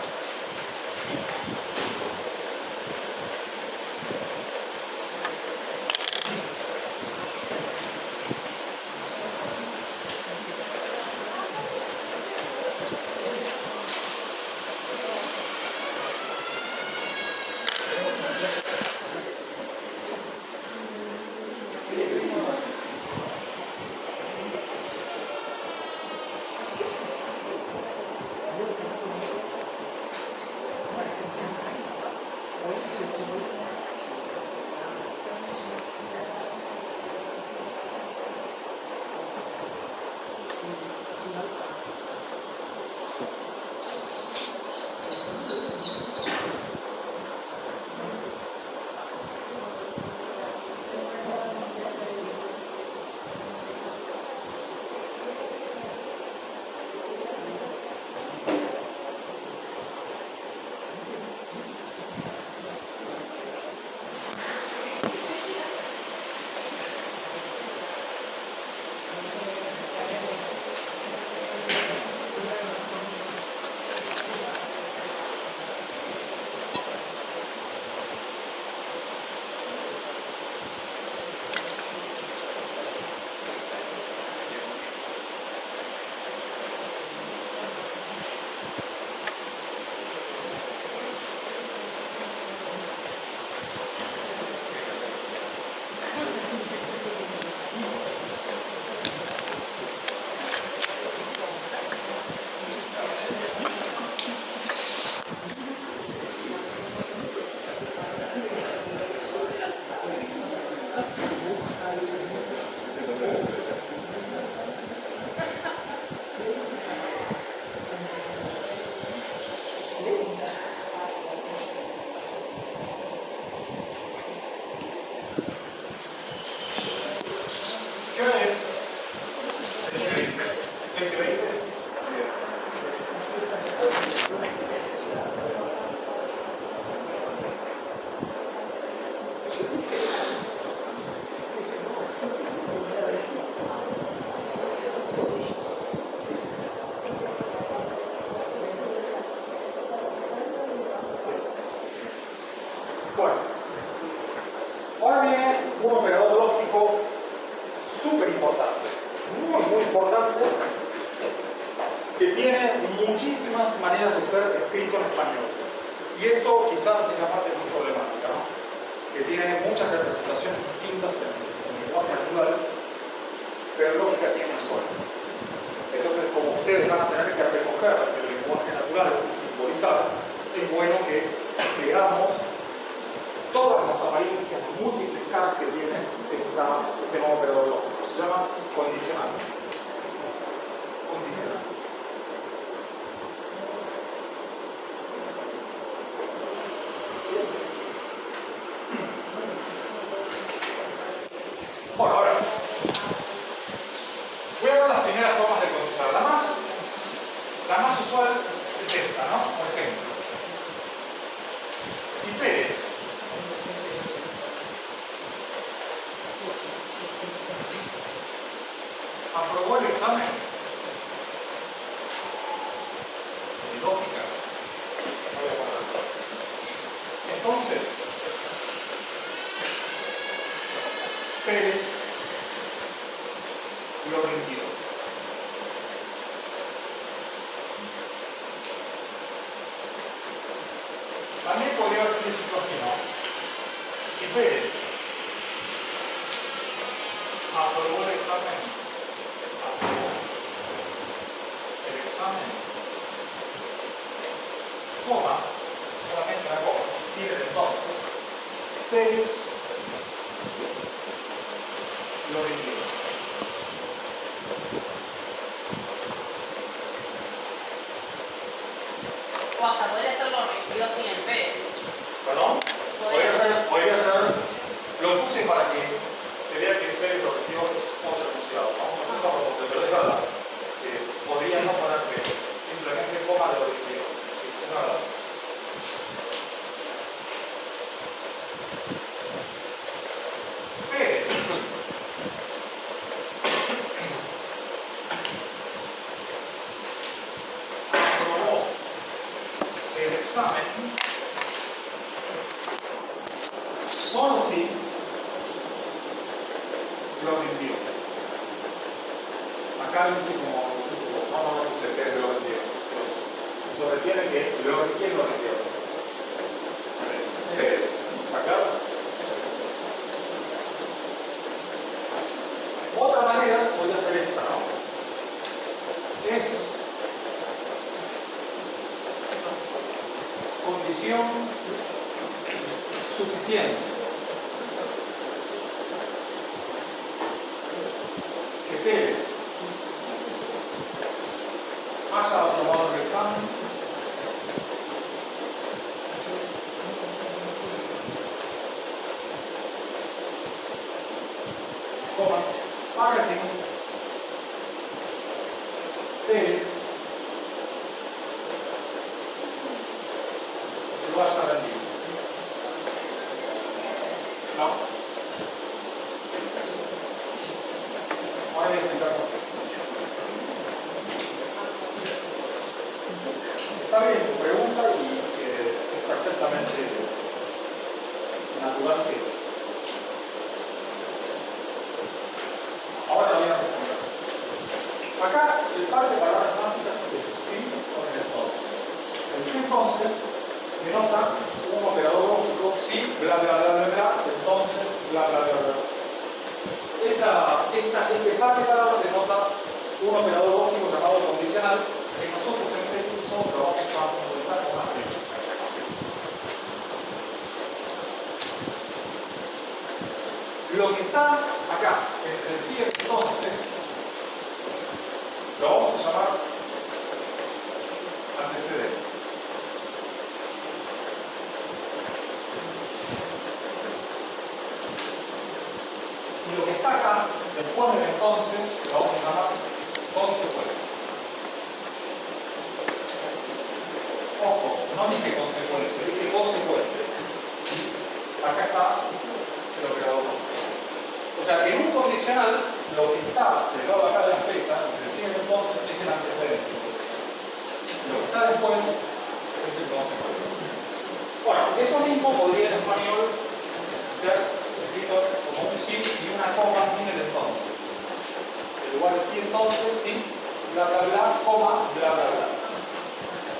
¿6 y 20? Bien. Bueno, ahora viene un operador lógico súper importante, muy importante, que tiene muchísimas maneras de ser escrito en español. Y esto quizás es la parte más problemática, ¿no? Que tiene muchas representaciones distintas en el lenguaje natural, pero lógica tiene una sola. Entonces, como ustedes van a tener que recoger el lenguaje natural y simbolizar, es bueno que veamos todas las apariencias, las múltiples caras que tiene este nuevo operador lógico. Se llama condicional. Condicional. Bueno, ahora voy a dar las primeras formas de condicionar. La más usual es esta, ¿no? Por ejemplo, si Pérez aprobó el examen de lógica, entonces Pérez lo rindió. También podría haber sido así, ¿no? Si Pérez aprobó el examen, coma, solamente una coma, sigue entonces, Pérez lo rindió. O hasta podría ser lo rindió sin el Pérez. ¿Perdón? Podría ser, lo puse para que se vea que Pérez lo rindió, es otro enunciado, ¿no? No puse a propósito, pero es verdad. Podría no poner Pérez, simplemente coma lo rindió. Sí, es verdad. Pérez aprobó el examen solo si lo rindió. Acá dice como no puse Pérez lo rindió. Entonces, se sobretiene que ¿quién lo rindió? Pérez. ¿Está claro? Otra manera podría ser esta, ¿no? Es condición suficiente que Pérez haya aprobado el examen para que Pérez lo haya rendido. No. Ahora voy a explicar por qué. Está bien tu pregunta y es perfectamente natural que ahora voy a responder. Acá el par de palabras mágicas es el sí o el entonces. El sí entonces denota un operador lógico, sí, bla bla bla bla bla, entonces bla bla bla bla. Este par de palabras denota un operador lógico llamado condicional que nosotros en este curso lo vamos a simbolizar con una flecha. Así. Lo que está acá, entre el sí y el entonces, lo vamos a llamar antecedente. Y lo que está acá, después del entonces, lo vamos a llamar está del lado de acá de la fecha, desde el siglo entonces, es el antecedente. Y lo que está después es el consecuente. Bueno, eso mismo podría en español ser escrito como un sí y una coma sin el entonces. En lugar de sí entonces, sí, bla bla bla, coma, bla bla bla.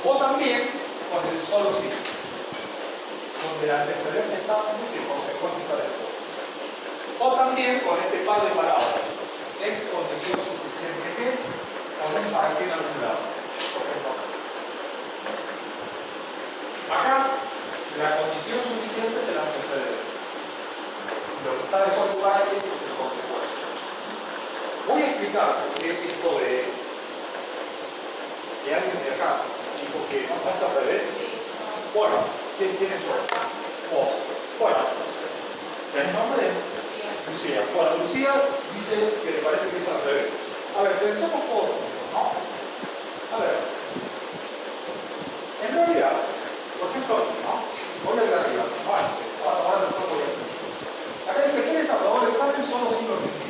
O también con el solo sí, donde el antecedente está antes y el consecuente está después. O también con este par de palabras. Es condición suficiente que, o no para que en algún lado. Por ejemplo, acá, la condición suficiente es el antecedente. Lo que está después de para que es el consecuente. Voy a explicar por qué esto de alguien de acá dijo que no pasa al revés. Bueno, ¿quién tiene suerte? Vos. Bueno, ¿tenés nombre? Lucía. Bueno, Lucía dice que le parece que es al revés. A ver, pensemos todos juntos, ¿no? A ver. En realidad, por ejemplo aquí, ¿no? Voy al de arriba, no antes. Ahora después voy al tuyo. Acá dice, ¿quieres aprobar el examen? Solo si lo mismo.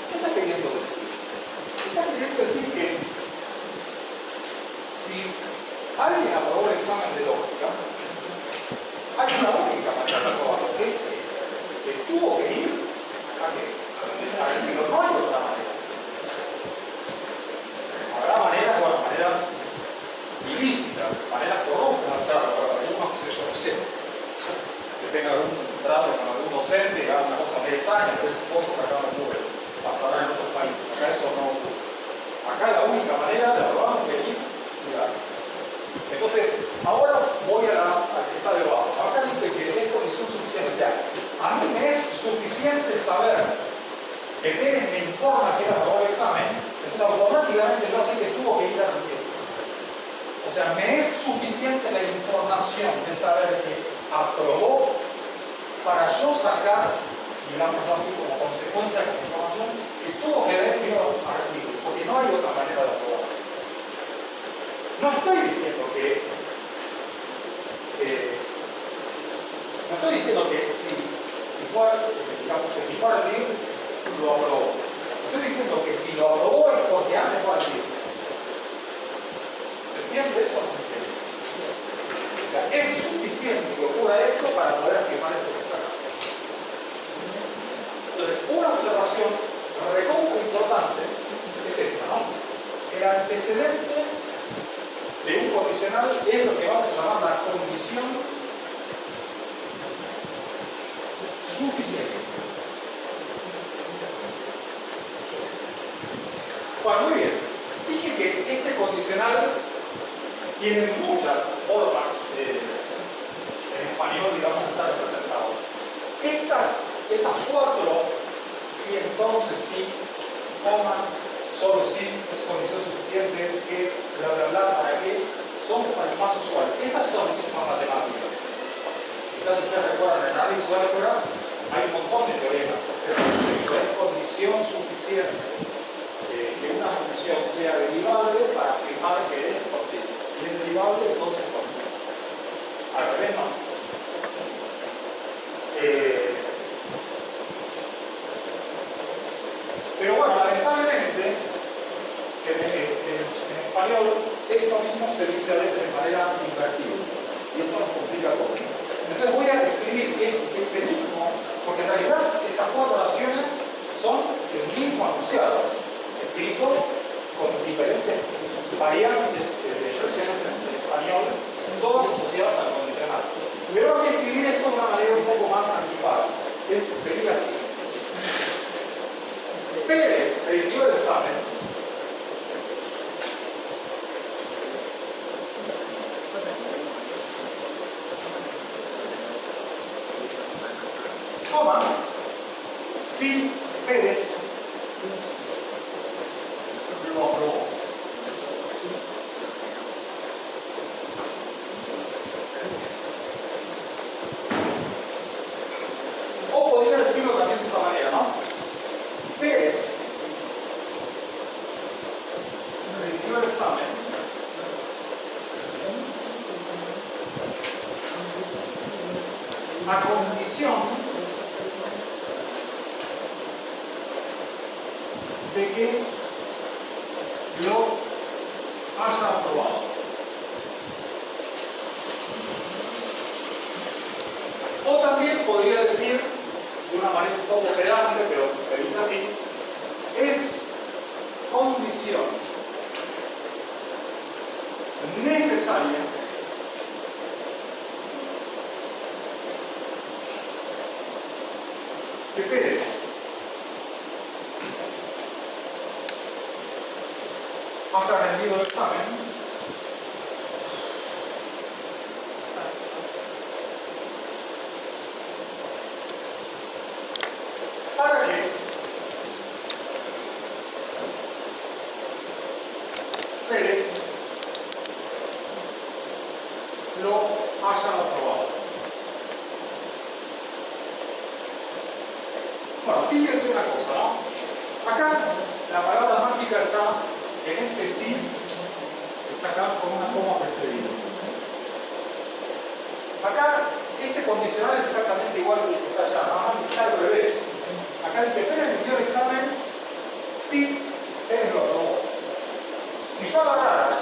¿Qué está queriendo decir? Está queriendo decir que si alguien aprobó el examen de lógica, hay una única manera de aprobarlo, que tuvo que ir a retiro. No hay otra manera. Habrá maneras, bueno, maneras ilícitas, maneras corruptas de hacerlo, pero algunos, qué sé yo, no sé, que tengan algún trato con algún docente, que haga una cosa medio extraña, pero esas cosas acá no ocurren, pasarán en otros países, acá eso no ocurre. Acá la única manera de aprobar es venir y dar. Entonces, ahora voy a la que está debajo. Acá dice que es condición suficiente. O sea, a mí me es suficiente saber que Pérez me informa que él aprobó el examen, entonces automáticamente yo sé que tuvo que ir a retiro. O sea, me es suficiente la información de saber que aprobó para yo sacar, digamos así, como consecuencia de la información, que tuvo que haber ido a retiro, porque no hay otra manera de aprobar. No estoy diciendo que si fuera, digamos que si fuera el libro, lo aprobó. Estoy diciendo que si lo aprobó es porque antes fue al libro. ¿Se entiende eso o no se entiende? O sea, es suficiente que ocurra esto para poder afirmar esto que está acá. Entonces, una observación recontra importante es esta, ¿no? El antecedente de un condicional es lo que vamos a llamar la condición suficiente. Bueno, muy bien. Dije que este condicional tiene muchas formas en español, digamos, de ser representado. Estas cuatro, sí, entonces, sí, coma, solo sí, es condición suficiente, que, bla, bla, bla, para qué, son más usuales. Estas son muchísimas matemáticas. Quizás ustedes recuerdan en análisis o álgebra, hay un montón de teoremas. Es condición suficiente que una función sea derivable para afirmar que es continua. Si es derivable, entonces es continua. Al revés, no. Pero bueno, lamentablemente, en español, esto mismo se dice a veces de manera invertida. Y esto nos complica todo. Entonces voy a escribir este mismo, porque en realidad estas cuatro oraciones son el mismo enunciado, escrito con diferentes variantes de expresiones en español, todas asociadas al condicional. Pero voy a escribir esto de una manera un poco más anticipada, sería así. Pérez rindió el examen coma, si Pérez lo aprobó. O podría decirlo también de esta manera, ¿no? Pérez rindió el examen a condición que lo haya aprobado. O también podría decir, de una manera un poco pedante, pero se dice así, es condición necesaria que Pérez haya rendido el examen para que Pérez lo haya aprobado. Bueno, fíjense una cosa, ¿no? Acá la palabra mágica está en este sí, está acá con una coma precedida. Acá este condicional es exactamente igual que el que está allá, ¿no? Está al revés. Acá dice, Pérez rindió el examen si Pérez lo aprobó. Si yo agarrara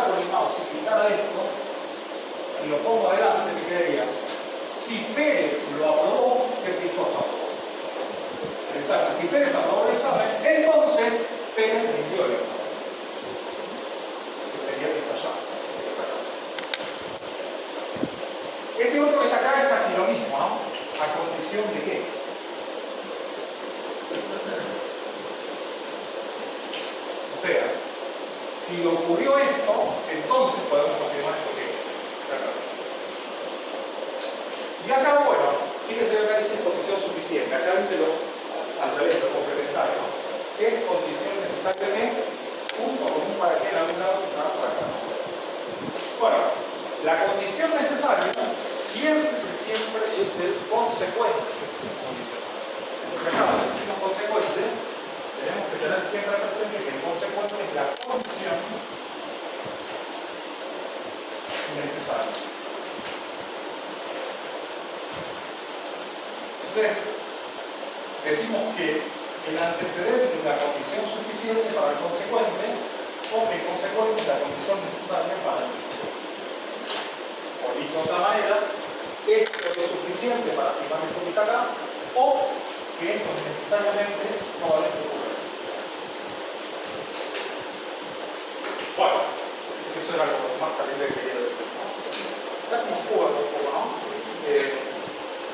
con el mouse y quitara esto y lo pongo adelante, me quedaría, si Pérez lo aprobó, ¿qué cosa aprobó? Exacto, si Pérez aprobó el examen, entonces Pérez rindió el examen. Que sería el que está allá. Este otro que está acá es casi lo mismo, ¿no? ¿A condición de qué? O sea, si ocurrió esto, entonces podemos afirmar esto que está acá. Y acá, bueno, fíjense que acá dice condición suficiente, acá dice lo al revés, lo complementario. Es condición necesaria que punto común para que en algún lado para acá. Bueno, la condición necesaria siempre es el consecuente condicional. Entonces acá, cuando decimos consecuente, tenemos que tener siempre presente que el consecuente es la condición necesaria. Entonces, decimos que el antecedente es la condición suficiente para el consecuente o que el consecuente es la condición necesaria para el antecedente. O dicho de otra manera, esto es suficiente para afirmar esto que está acá o que esto es necesariamente todo esto ocurre. Bueno, eso era lo más terrible que quería decir, ¿no? Está como oscuro un poco, ¿no?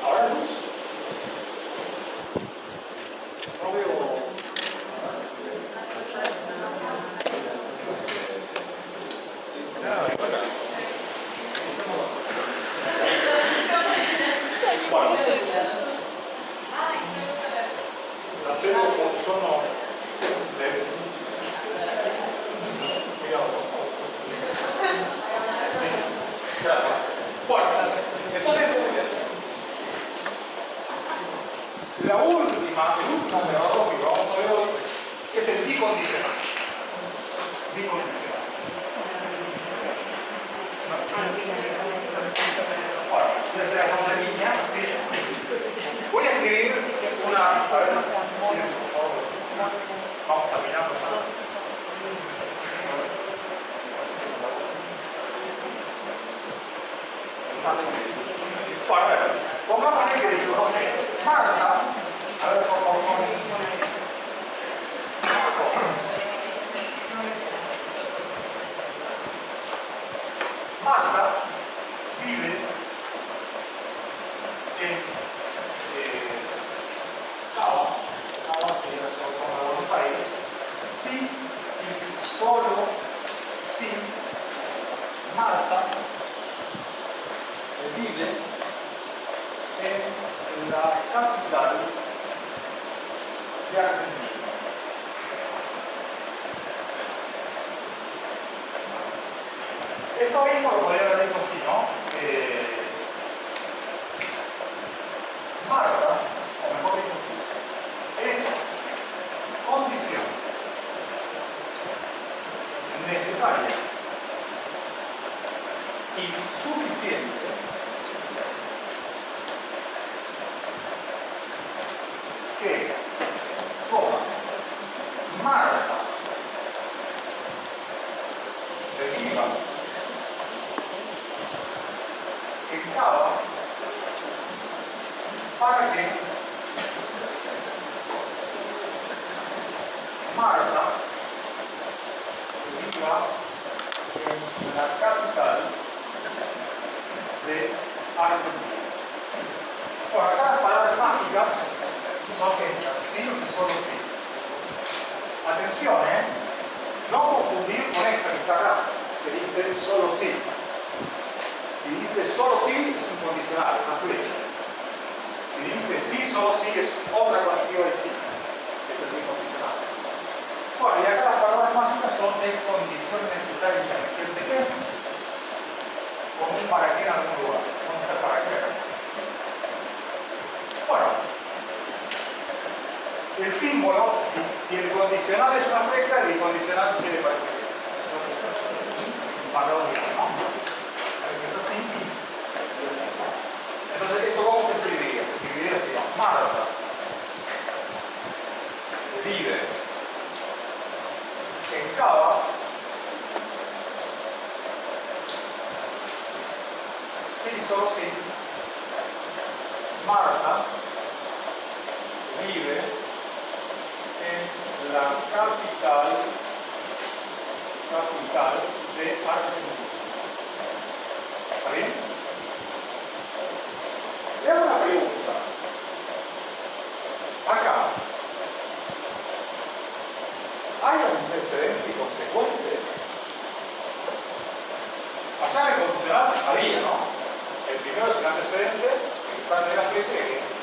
Ahora luz. No veo. Bueno, hacerlo como yo no. Gracias. Bueno, entonces, el último operador que vamos a ver hoy es el bicondicional. Bicondicional. Bueno, voy a hacer acá una línea así. Voy a escribir una. A ver, silencio, por favor. Vamos terminando ya. Bueno, a ver, pongamos que digo, no sé, Marta, a ver, por favor, Marta vive en Cava, sería la ciudad de Buenos Aires, sí y solo si Marta vive en la capital de Argentina. Esto mismo lo podría haber hecho así, ¿no? Marta, o mejor dicho así, es condición necesaria y suficiente Marta deriva en Cava para que Marta viva en la capital de Argentina. Bueno, acá las palabras mágicas son estas, sí y solo sí. Atención, no confundir con esta que está acá, que dice solo sí. Si dice solo sí, es incondicional, una flecha. Si dice sí, solo sí, es otra conectiva distinta, es el incondicional. Bueno, y acá las palabras mágicas son es condición necesaria y careciente de qué, con un para qué en algún lugar. ¿Dónde está el para qué acá? Bueno, el símbolo, si el condicional es una flecha, el incondicional, ¿qué le parece que es? Paradójico, ¿no? Es así y así. Entonces, ¿esto cómo se escribiría? Se escribiría así, Marta vive en Cava sí, solo sí. Marta vive en la capital de Argentina. ¿Está bien? Le hago una pregunta. Acá, ¿hay antecedente y consecuente? Allá en el condicional había, ¿no? El primero es el antecedente, el que está de la flecha, y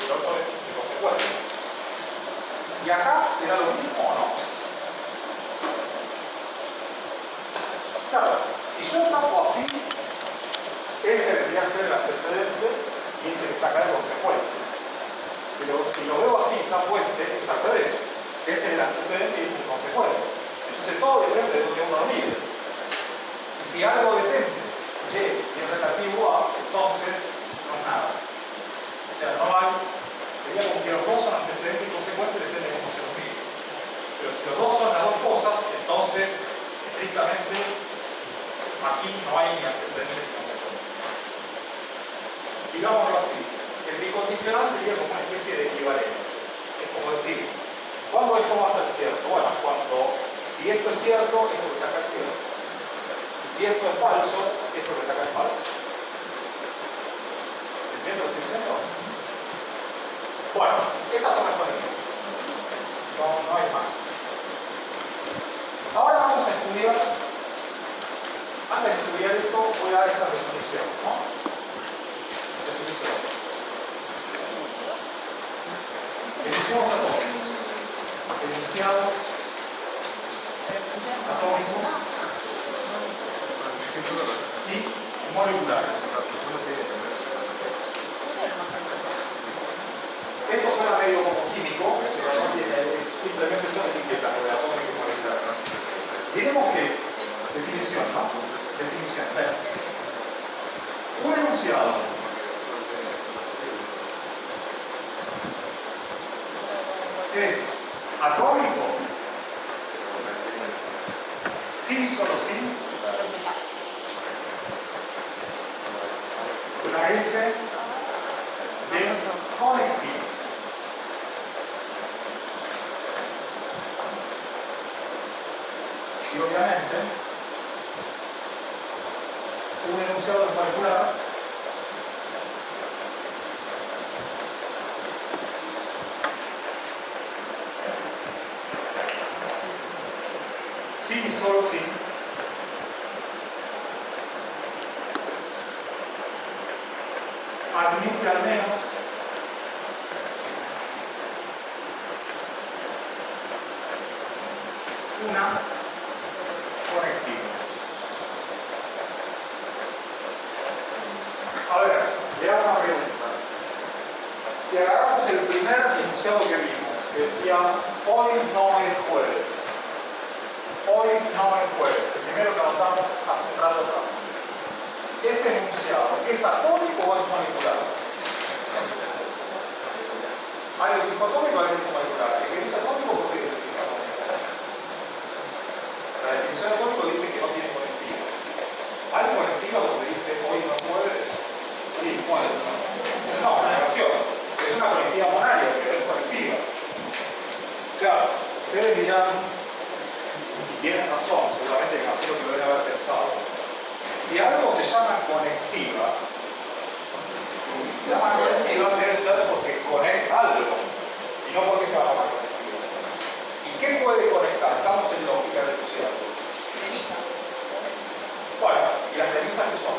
el otro es el consecuente. ¿Y acá será lo mismo o no? Claro, si yo tapo así, este debería ser el antecedente y este que está acá el consecuente. Pero si lo veo así, está puesto, es al revés. Este es el antecedente y este es el consecuente. Entonces todo depende de donde uno lo mire. Y si algo depende de si es relativo a, entonces no es nada. O sea, no hay, sería como que los dos son antecedentes y consecuentes, depende de cómo se los mire. Pero si los dos son las dos cosas, entonces estrictamente aquí no hay ni antecedentes ni consecuentes. Digámoslo así, el bicondicional sería como una especie de equivalencia. Es como decir, ¿cuándo esto va a ser cierto? Bueno, cuando, si esto es cierto, esto que está acá es cierto. Y si esto es falso, esto que está acá es falso. ¿Entiendes lo que estoy diciendo? Bueno, estas son las condiciones. No hay más. Ahora vamos a estudiar, antes de estudiar esto, voy a dar esta definición, ¿no? Definición. Enunciados atómicos. Enunciados atómicos y moleculares. Esto suena medio como químico, pero no tiene, simplemente son etiquetas de atómico y molecular. Diremos que, definición, ¿no? Definición. Un enunciado es atómico, sí, solo sí, carece de conectivos. Y obviamente, un enunciado es molecular sí y solo sí admite al menos una conectiva. A ver, le hago una pregunta. Si agarramos el primer enunciado que vimos, que decía hoy no es jueves. Hoy no es jueves, el primero que anotamos hace un rato atrás. ¿Ese enunciado es atómico o es molecular? ¿Alguien dijo atómico o alguien dijo molecular? ¿El que es atómico por qué dice que es atómico? ustedes dirán, y tienen razón, seguramente me imagino que lo deben haber pensado, si algo se llama conectiva, si se llama conectiva debe ser porque conecta algo, si no, ¿por qué se va a llamar conectiva? ¿Y qué puede conectar? Estamos en lógica de enunciados. Bueno, ¿y las premisas qué son?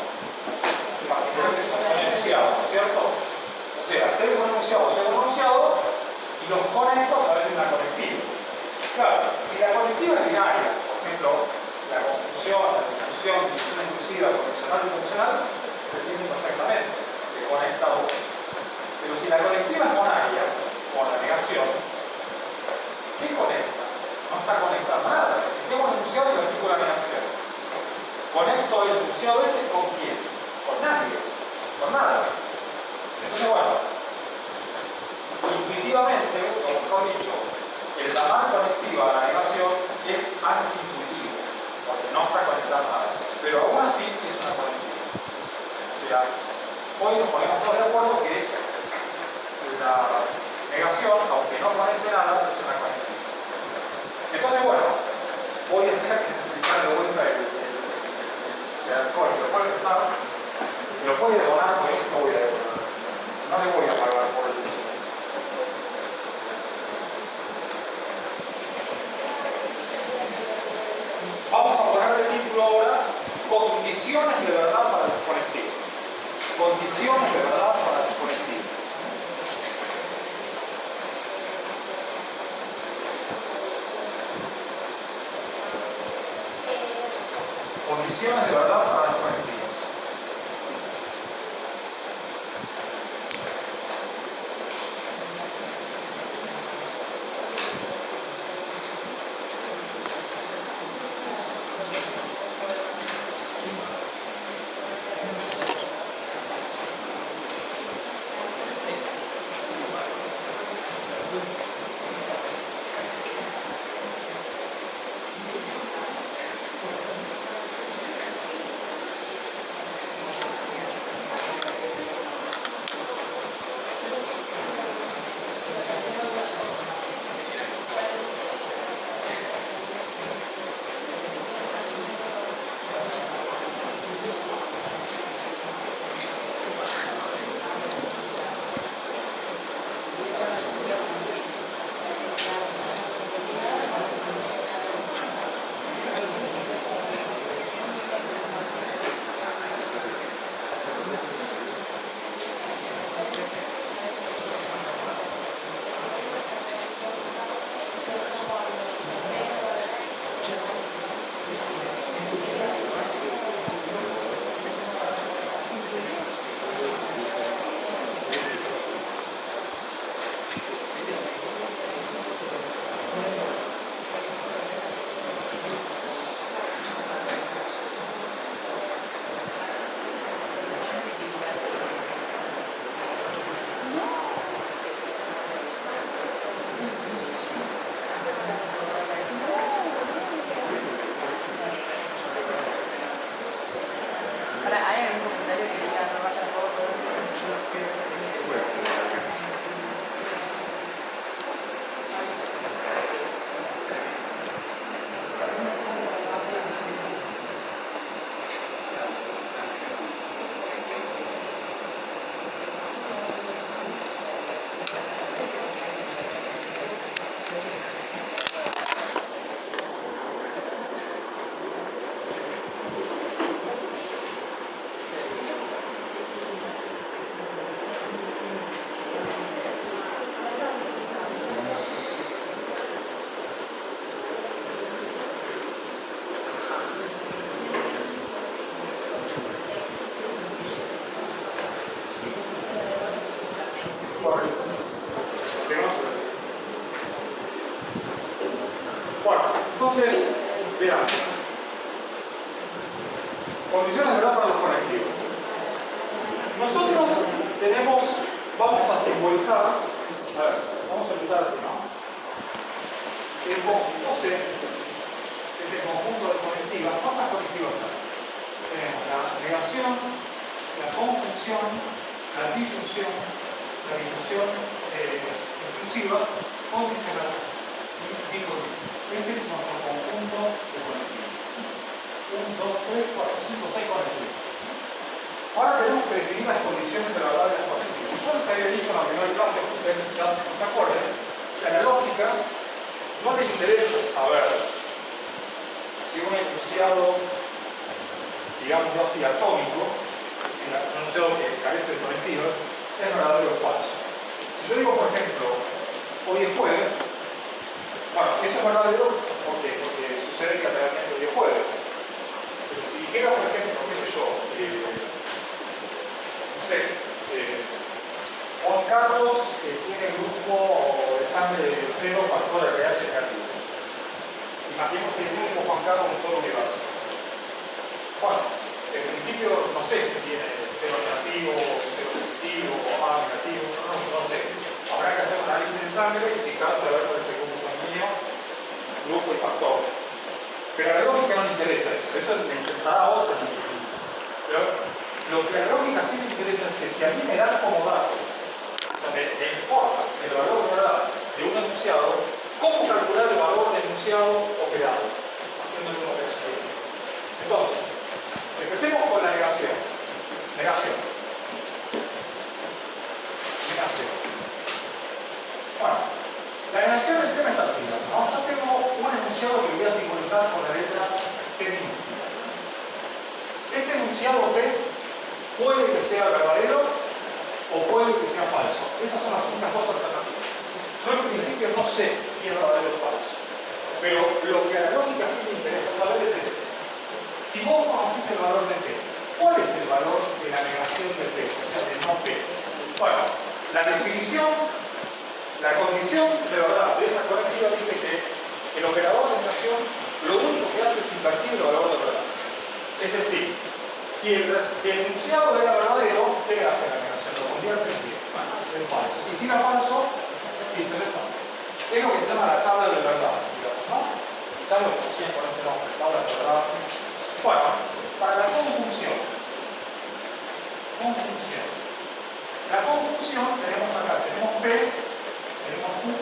Son enunciados, ¿no es cierto? O sea, tengo un enunciado y los conecto a través de una conectiva. Claro, si la conectiva es binaria, por ejemplo, la conjunción, la disyunción, disyunción exclusiva, condicional y condicional, se entiende perfectamente, que conecta a dos. Pero si la conectiva es monaria, o la negación, ¿qué conecta? No está conectando nada. Si tengo un enunciado y le aplico la negación, ¿conecto el enunciado ese con quién? Con nadie, con nada. Entonces, bueno, intuitivamente, o mejor dicho, el llamar conectiva a la negación es antiintuitivo, porque no está conectando nada. Pero aún así es una conectiva. O sea, hoy nos ponemos todos de acuerdo que la negación, aunque no conecte nada, es una conectiva. Entonces, bueno, voy a tener que necesitar de vuelta el alcohol. ¿Se puede prestar? Me lo puede donar, porque eso no voy a devolver. No le voy a pagar por el uso. Vamos a poner de título ahora condiciones de verdad para los conectivos. Condiciones de verdad para los conectivos. Condiciones de verdad para los conectivos. Bueno, entonces, veamos. Condiciones de verdad para los conectivos. Nosotros tenemos, vamos a simbolizar, a ver, vamos a empezar así, ¿no? El conjunto C es el conjunto de conectivas. ¿Cuántas conectivas hay? Tenemos la negación, la conjunción, la disyunción inclusiva, condicional y Este es nuestro conjunto de conectividades. 1, 2, 3, 4, 5, 6 conectividades. Ahora tenemos que definir las condiciones de la verdad de las conectividades. Yo les había dicho en la primera clase, que ustedes quizás no se acuerden, que a la lógica no les interesa saber si un enunciado, digámoslo así, atómico, si un enunciado que carece de conectivas, es verdadero o falso. Si yo digo, por ejemplo, hoy es jueves, bueno, eso es verdadero porque sucede que realmente hoy es jueves. Pero si dijera, por ejemplo, qué sé yo, no sé, Juan Carlos tiene grupo de sangre de 0 factor RH negativo. Imaginemos que el único Juan Carlos en todo el universo. Bueno, en principio no sé si tiene 0 negativo, 0 positivo, o A negativo, no sé. Habrá que hacer un análisis de sangre y fijarse a ver cuál es el grupo sanguíneo, grupo y factor. Pero a la lógica no le interesa eso le interesará a otras disciplinas. Pero lo que a la lógica sí le interesa es que si a mí me dan como dato, o sea, me informa el valor de verdad de un enunciado, ¿cómo calcular el valor del enunciado operado? Haciéndole una operación. Entonces, empecemos con la negación. Negación. Bueno, la negación del tema es así, ¿no? Yo tengo un enunciado que voy a simbolizar con la letra P minúscula. Ese enunciado P puede que sea verdadero o puede que sea falso. Esas son las únicas dos alternativas. Yo en principio no sé si es verdadero o falso, pero lo que a la lógica sí me interesa saber es esto. Si vos conocés el valor de P, ¿cuál es el valor de la negación de P? O sea, de no P. Bueno, la definición, la condición de verdad de esa colectiva dice que el operador de negación lo único que hace es invertir el valor de verdad. Es decir, si el enunciado era verdadero, ¿qué le hace la negación? Lo convierte en falso. Y si era falso, listo, ya está. Es lo que se llama la tabla de verdad, digamos, ¿no? Quizás lo conocían con ese nombre, tabla de verdad. Bueno, para la conjunción. La conjunción tenemos acá, tenemos P, tenemos Q,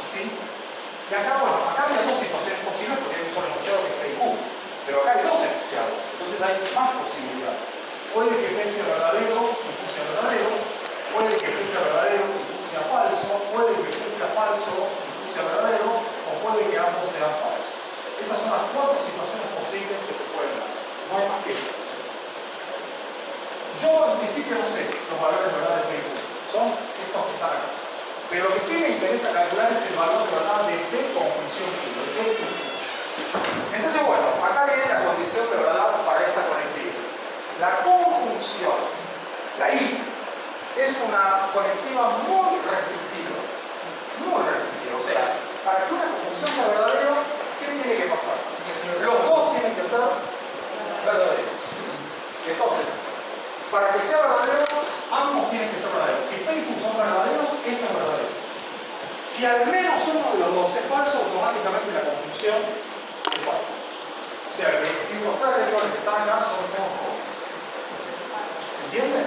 ¿sí? Y acá, bueno, acá había dos situaciones posibles porque hay un solo enunciado que es P y Q, pero acá hay dos enunciados, entonces hay más posibilidades. Puede que P sea verdadero y Q sea verdadero, puede que P sea verdadero y Q sea falso, puede que P sea falso y Q sea verdadero, o puede que ambos sean falsos. Esas son las cuatro situaciones posibles que se pueden dar. No hay más que esas. Yo en principio no sé los valores de verdad de P y Q. Son estos que están acá. Pero lo que sí me interesa calcular es el valor de verdad de P conjunción Q, de P y Q. Entonces, bueno, acá viene la condición de verdad para esta conectividad. La conjunción, la I, es una conectiva muy restrictiva. Muy restrictiva. O sea, para que una conjunción sea verdadera, ¿qué tiene que pasar? Los dos tienen que ser verdaderos. Entonces, para que sea verdadero, ambos tienen que ser verdaderos. Si P y Q son verdaderos, esto es verdadero. Si al menos uno de los dos es falso, automáticamente la conjunción es falsa. O sea, que los tres electrones que están acá son los mismos pobres. ¿Entienden?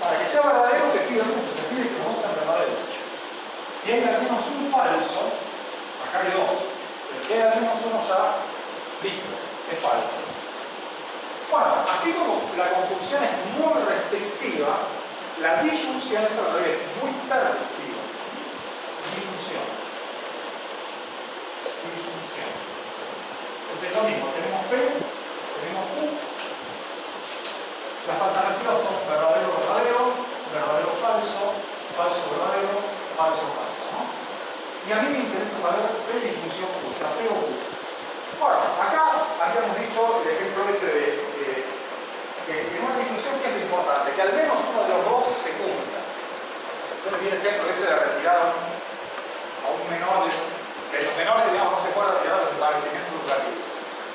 Para que sea verdadero se pide mucho, se pide que los dos sean verdaderos. Si hay al menos un falso, acá hay dos, pero si hay al menos uno ya, listo, es falso. Bueno, así como la conjunción es muy restrictiva, la disyunción es al revés, muy permisiva. Disyunción. Entonces lo mismo, tenemos P, tenemos Q. Las alternativas son verdadero, verdadero, verdadero, falso, falso, verdadero, falso, falso, ¿no? Y a mí me interesa saber P disyunción Q, o sea, P o Q. Bueno, acá habíamos dicho el ejemplo ese de que en una disyunción, ¿qué es lo importante? Que al menos uno de los dos se cumpla. Yo les di el ejemplo ese de retirar a un menor, que los menores, digamos, no se pueden retirar de los establecimientos educativos.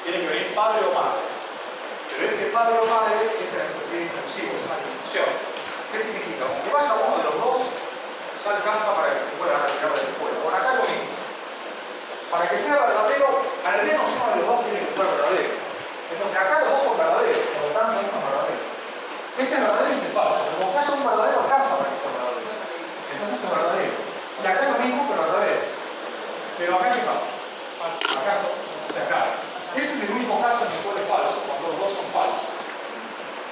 Tiene que venir padre o madre. Pero ese padre o madre es en el sentido inclusivo, es una disyunción. ¿Qué significa? Como que vaya uno de los dos, ya alcanza para que se pueda retirar de la escuela. Bueno, acá es lo mismo. Para que sea verdadero, al menos uno de los dos tiene que ser verdadero. Entonces acá los dos son verdaderos, por lo tanto esto es verdadero. Este es verdadero y este es falso, pero como que haya un verdadero alcanza para que sea verdadero. Entonces esto es verdadero. Y acá es lo mismo, pero al revés. Pero acá, ¿qué pasa? ¿Acaso? O sea, acá. Ese es el único caso en el cual es falso, cuando los dos son falsos.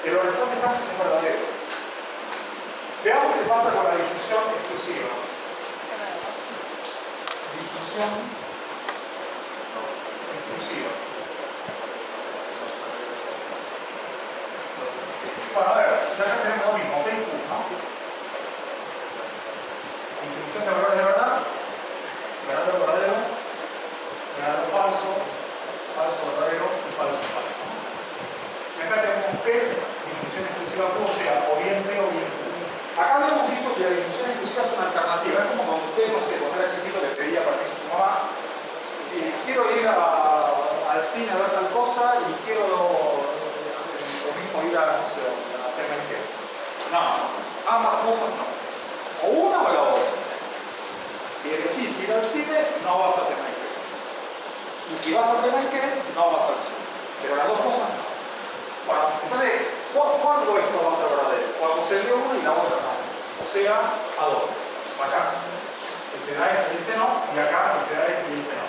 En los restantes casos es verdadero. Veamos qué pasa con la disyunción exclusiva. Disyunción exclusiva. Bueno, a ver, ya acá tenemos lo mismo, P y Q, ¿no? Introducción de valores de verdad, verdadero, verdadero, verdadero, falso, falso, verdadero y falso, falso. Y acá tenemos P, disyunción exclusiva Q, o sea, o bien P o bien Q. Acá habíamos dicho que la disyunción exclusiva es una alternativa, es como cuando usted, no sé, cuando era chiquito le pedía permiso a su mamá, si quiero ir al cine a ver tal cosa y quiero lo mismo ir a, no sé, a TMK. No, ambas cosas no. O una o la otra. Si elegís ir al cine, no vas a TMK. Y si vas a TMK, no vas al cine. Pero las dos cosas no. Bueno, entonces, ¿cuándo esto va a ser verdadero? Cuando se dio una y la otra no. O sea, ¿a dónde? Acá. Que se da este y este no, y acá que se da este y este no.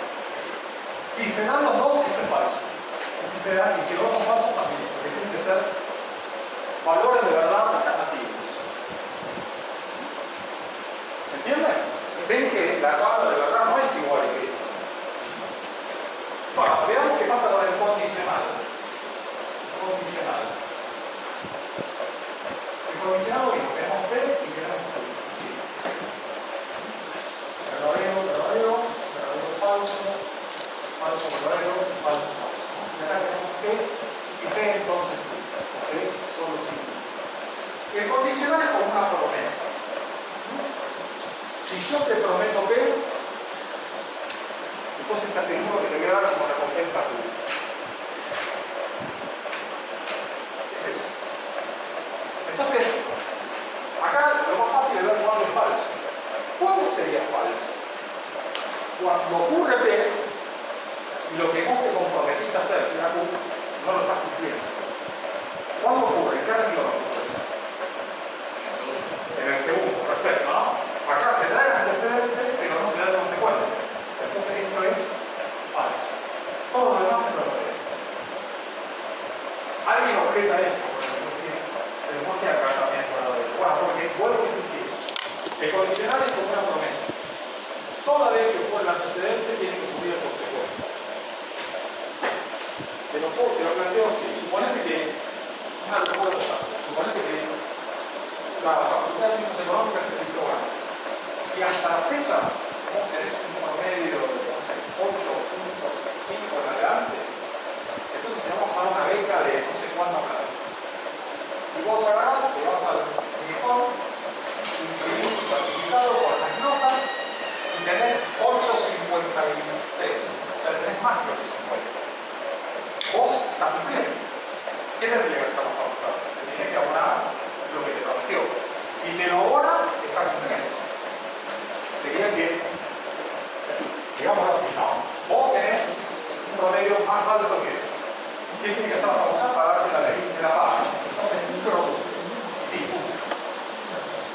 Si se dan los dos, esto es falso. Y si se dan, y si los dos son falsos, también. Porque tienen que ser valores de verdad alternativos. ¿Entienden? Ven que la tabla de verdad no es igual que esta. Bueno, veamos qué pasa con el condicional. Condicional. El condicional lo mismo, tenemos P y tenemos Q. Sí. Verdadero, verdadero, verdadero, falso, falso, verdadero, falso, falso. Y acá tenemos P, si P entonces Q. ¿Ok? Solo si Q. El condicional es como una promesa. Si yo te prometo P, entonces te aseguro que te voy a dar como recompensa Q. Entonces, acá lo más fácil es ver cuándo es falso. ¿Cuándo sería falso? Cuando ocurre P y lo que vos te comprometiste a hacer, que era Q, no lo estás cumpliendo. ¿Cuándo ocurre? ¿En qué artículo no ocurre? En el segundo, perfecto, ¿no? Acá se da el antecedente, pero no se da el consecuente. Entonces esto es falso. Todo lo demás es verdadero. Alguien objeta esto, pero ¿por qué acá también es verdadero? Bueno, porque vuelvo a insistir. El condicional es como una promesa. Toda vez que ocurre el antecedente, tiene que ocurrir el consecuente. Te lo planteo así. Suponete que, suponete que la Facultad de Ciencias Económicas te dice, bueno, si hasta la fecha vos tenés un promedio de, no sé, 8.5 en adelante, entonces te vamos a dar una beca de no sé cuánto plata. Y vos agarrás, te vas al Unicom, imprimís tu certificado con las notas y tenés 8.53. O sea, tenés más que 8.50. Vos estás cumpliendo. ¿Qué tendría que hacer la facultad? Te tiene que abonar lo que te prometió. Si te lo abona, te está cumpliendo. Sería que, digamos así, no. Vos tenés un promedio más alto que eso. ¿Qué tiene que hacer la facultad para darte la ley de la paga? Entonces, un producto. Sí, punto.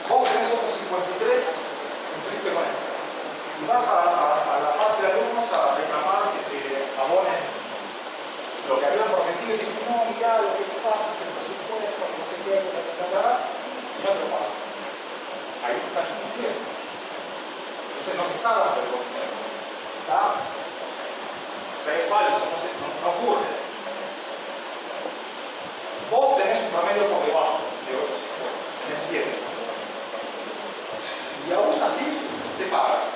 Vos tenés 8.53, cumpliste con él. Y vas a la parte de alumnos a reclamar que se abonen lo que habían prometido y dicen, no, mirá, lo que pasa es que el presupuesto, no sé qué, y no te lo pagan. Ahí te están incumpliendo. Entonces no se está dando el consejo. ¿Está? O sea, es falso, no ocurre. Vos tenés un promedio por debajo de 8.50, tenés 7. Y aún así te pagan.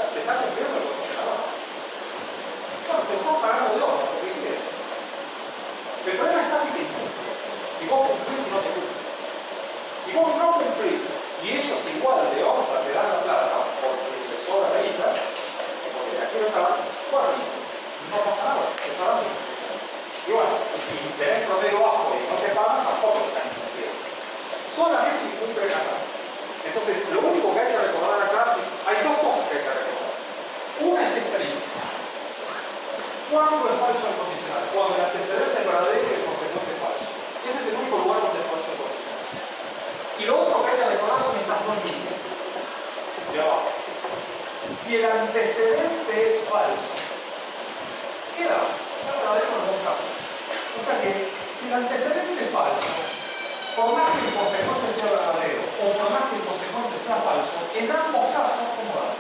Se está cumpliendo el condicionador. Claro, te están pagando de oro, lo que quieras. El problema está si te incumple. Si vos cumplís y no te cumple. Si vos no cumplís y ellos igual de honra te dan la plata porque les sobra la guita, porque la quieren dar, bueno, no pasa nada, se está dando. Y bueno, si tenés promedio bajo y no te pagan, tampoco te están incumpliendo. Solamente incumplen acá. Entonces, lo único que hay que recordar acá es, hay dos cosas que hay que recordar. Una es esta línea. ¿Cuándo es falso el condicional? Cuando el antecedente es verdadero y el consecuente es falso. Ese es el único lugar donde es falso el condicional. Y lo otro que hay que recordar son estas dos líneas de abajo. si el antecedente es falso, queda verdadero en los dos casos. O sea que si el antecedente es falso, por más que el consecuente sea verdadero o por más que el consecuente sea falso, en ambos casos, ¿cómo da?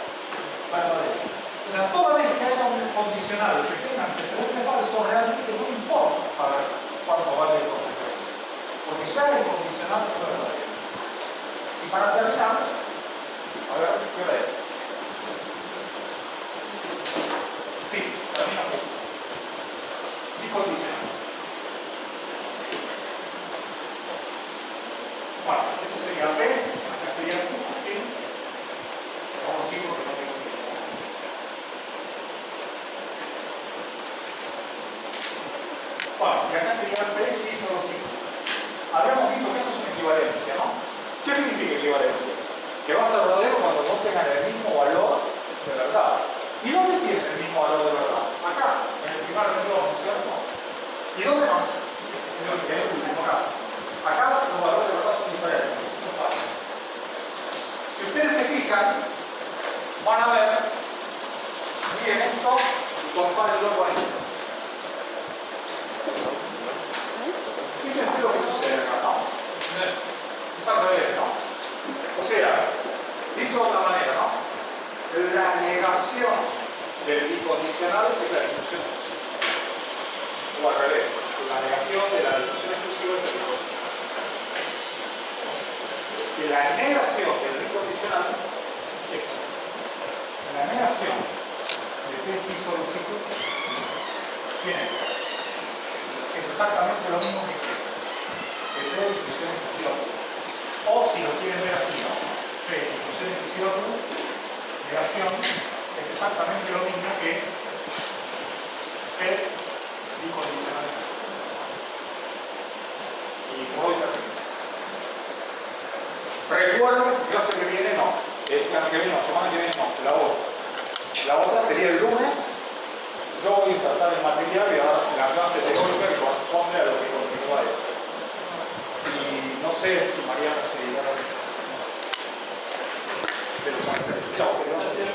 Verdadero. O sea, toda vez que haya un condicional que tenga antecedente falso, realmente no importa saber cuánto vale el consecuente. Porque ya el condicional es verdadero. Y para terminar, a ver, ¿qué hora es? Sí, termina justo. Bicondicional. Bueno, esto sería P, acá sería Q, así. Vamos así porque no tengo tiempo. Bueno, y acá sería P si solo si. Habíamos dicho que esto es una equivalencia, ¿no? ¿Qué significa equivalencia? Que va a ser verdadero cuando dos tengan el mismo valor de verdad. ¿Y dónde tienen el mismo valor de verdad? Acá, en el primer método, ¿no es cierto? ¿Y dónde más? En el último caso. Acá los valores de verdad son diferentes. Esto es fácil. Si ustedes se fijan, van a ver, miren esto y compárenlo con esto. Fíjense lo que sucede acá, ¿no? Es al revés, ¿no? O sea, dicho de otra manera, ¿no? La negación del bicondicional es la disyunción exclusiva. O al revés, la negación de la disyunción exclusiva es el bicondicional. Que la negación del bicondicional es esto. La negación de P sí solo sí, ¿quién es? Es exactamente lo mismo que P de disyunción exclusiva Q. O si lo quieren ver así, ¿no? P de disyunción exclusiva Q, negación es exactamente lo mismo que P bicondicional. Y por hoy termino. Recuerden, clase que viene no. Clase que viene no, semana que viene no, la otra. La otra sería el lunes. Yo voy a insertar el material y a dar la clase teórica que corresponde a lo que continúa eso. Y no sé si Mariano se dirá, no sé. Se los hace. Chao, que no sé.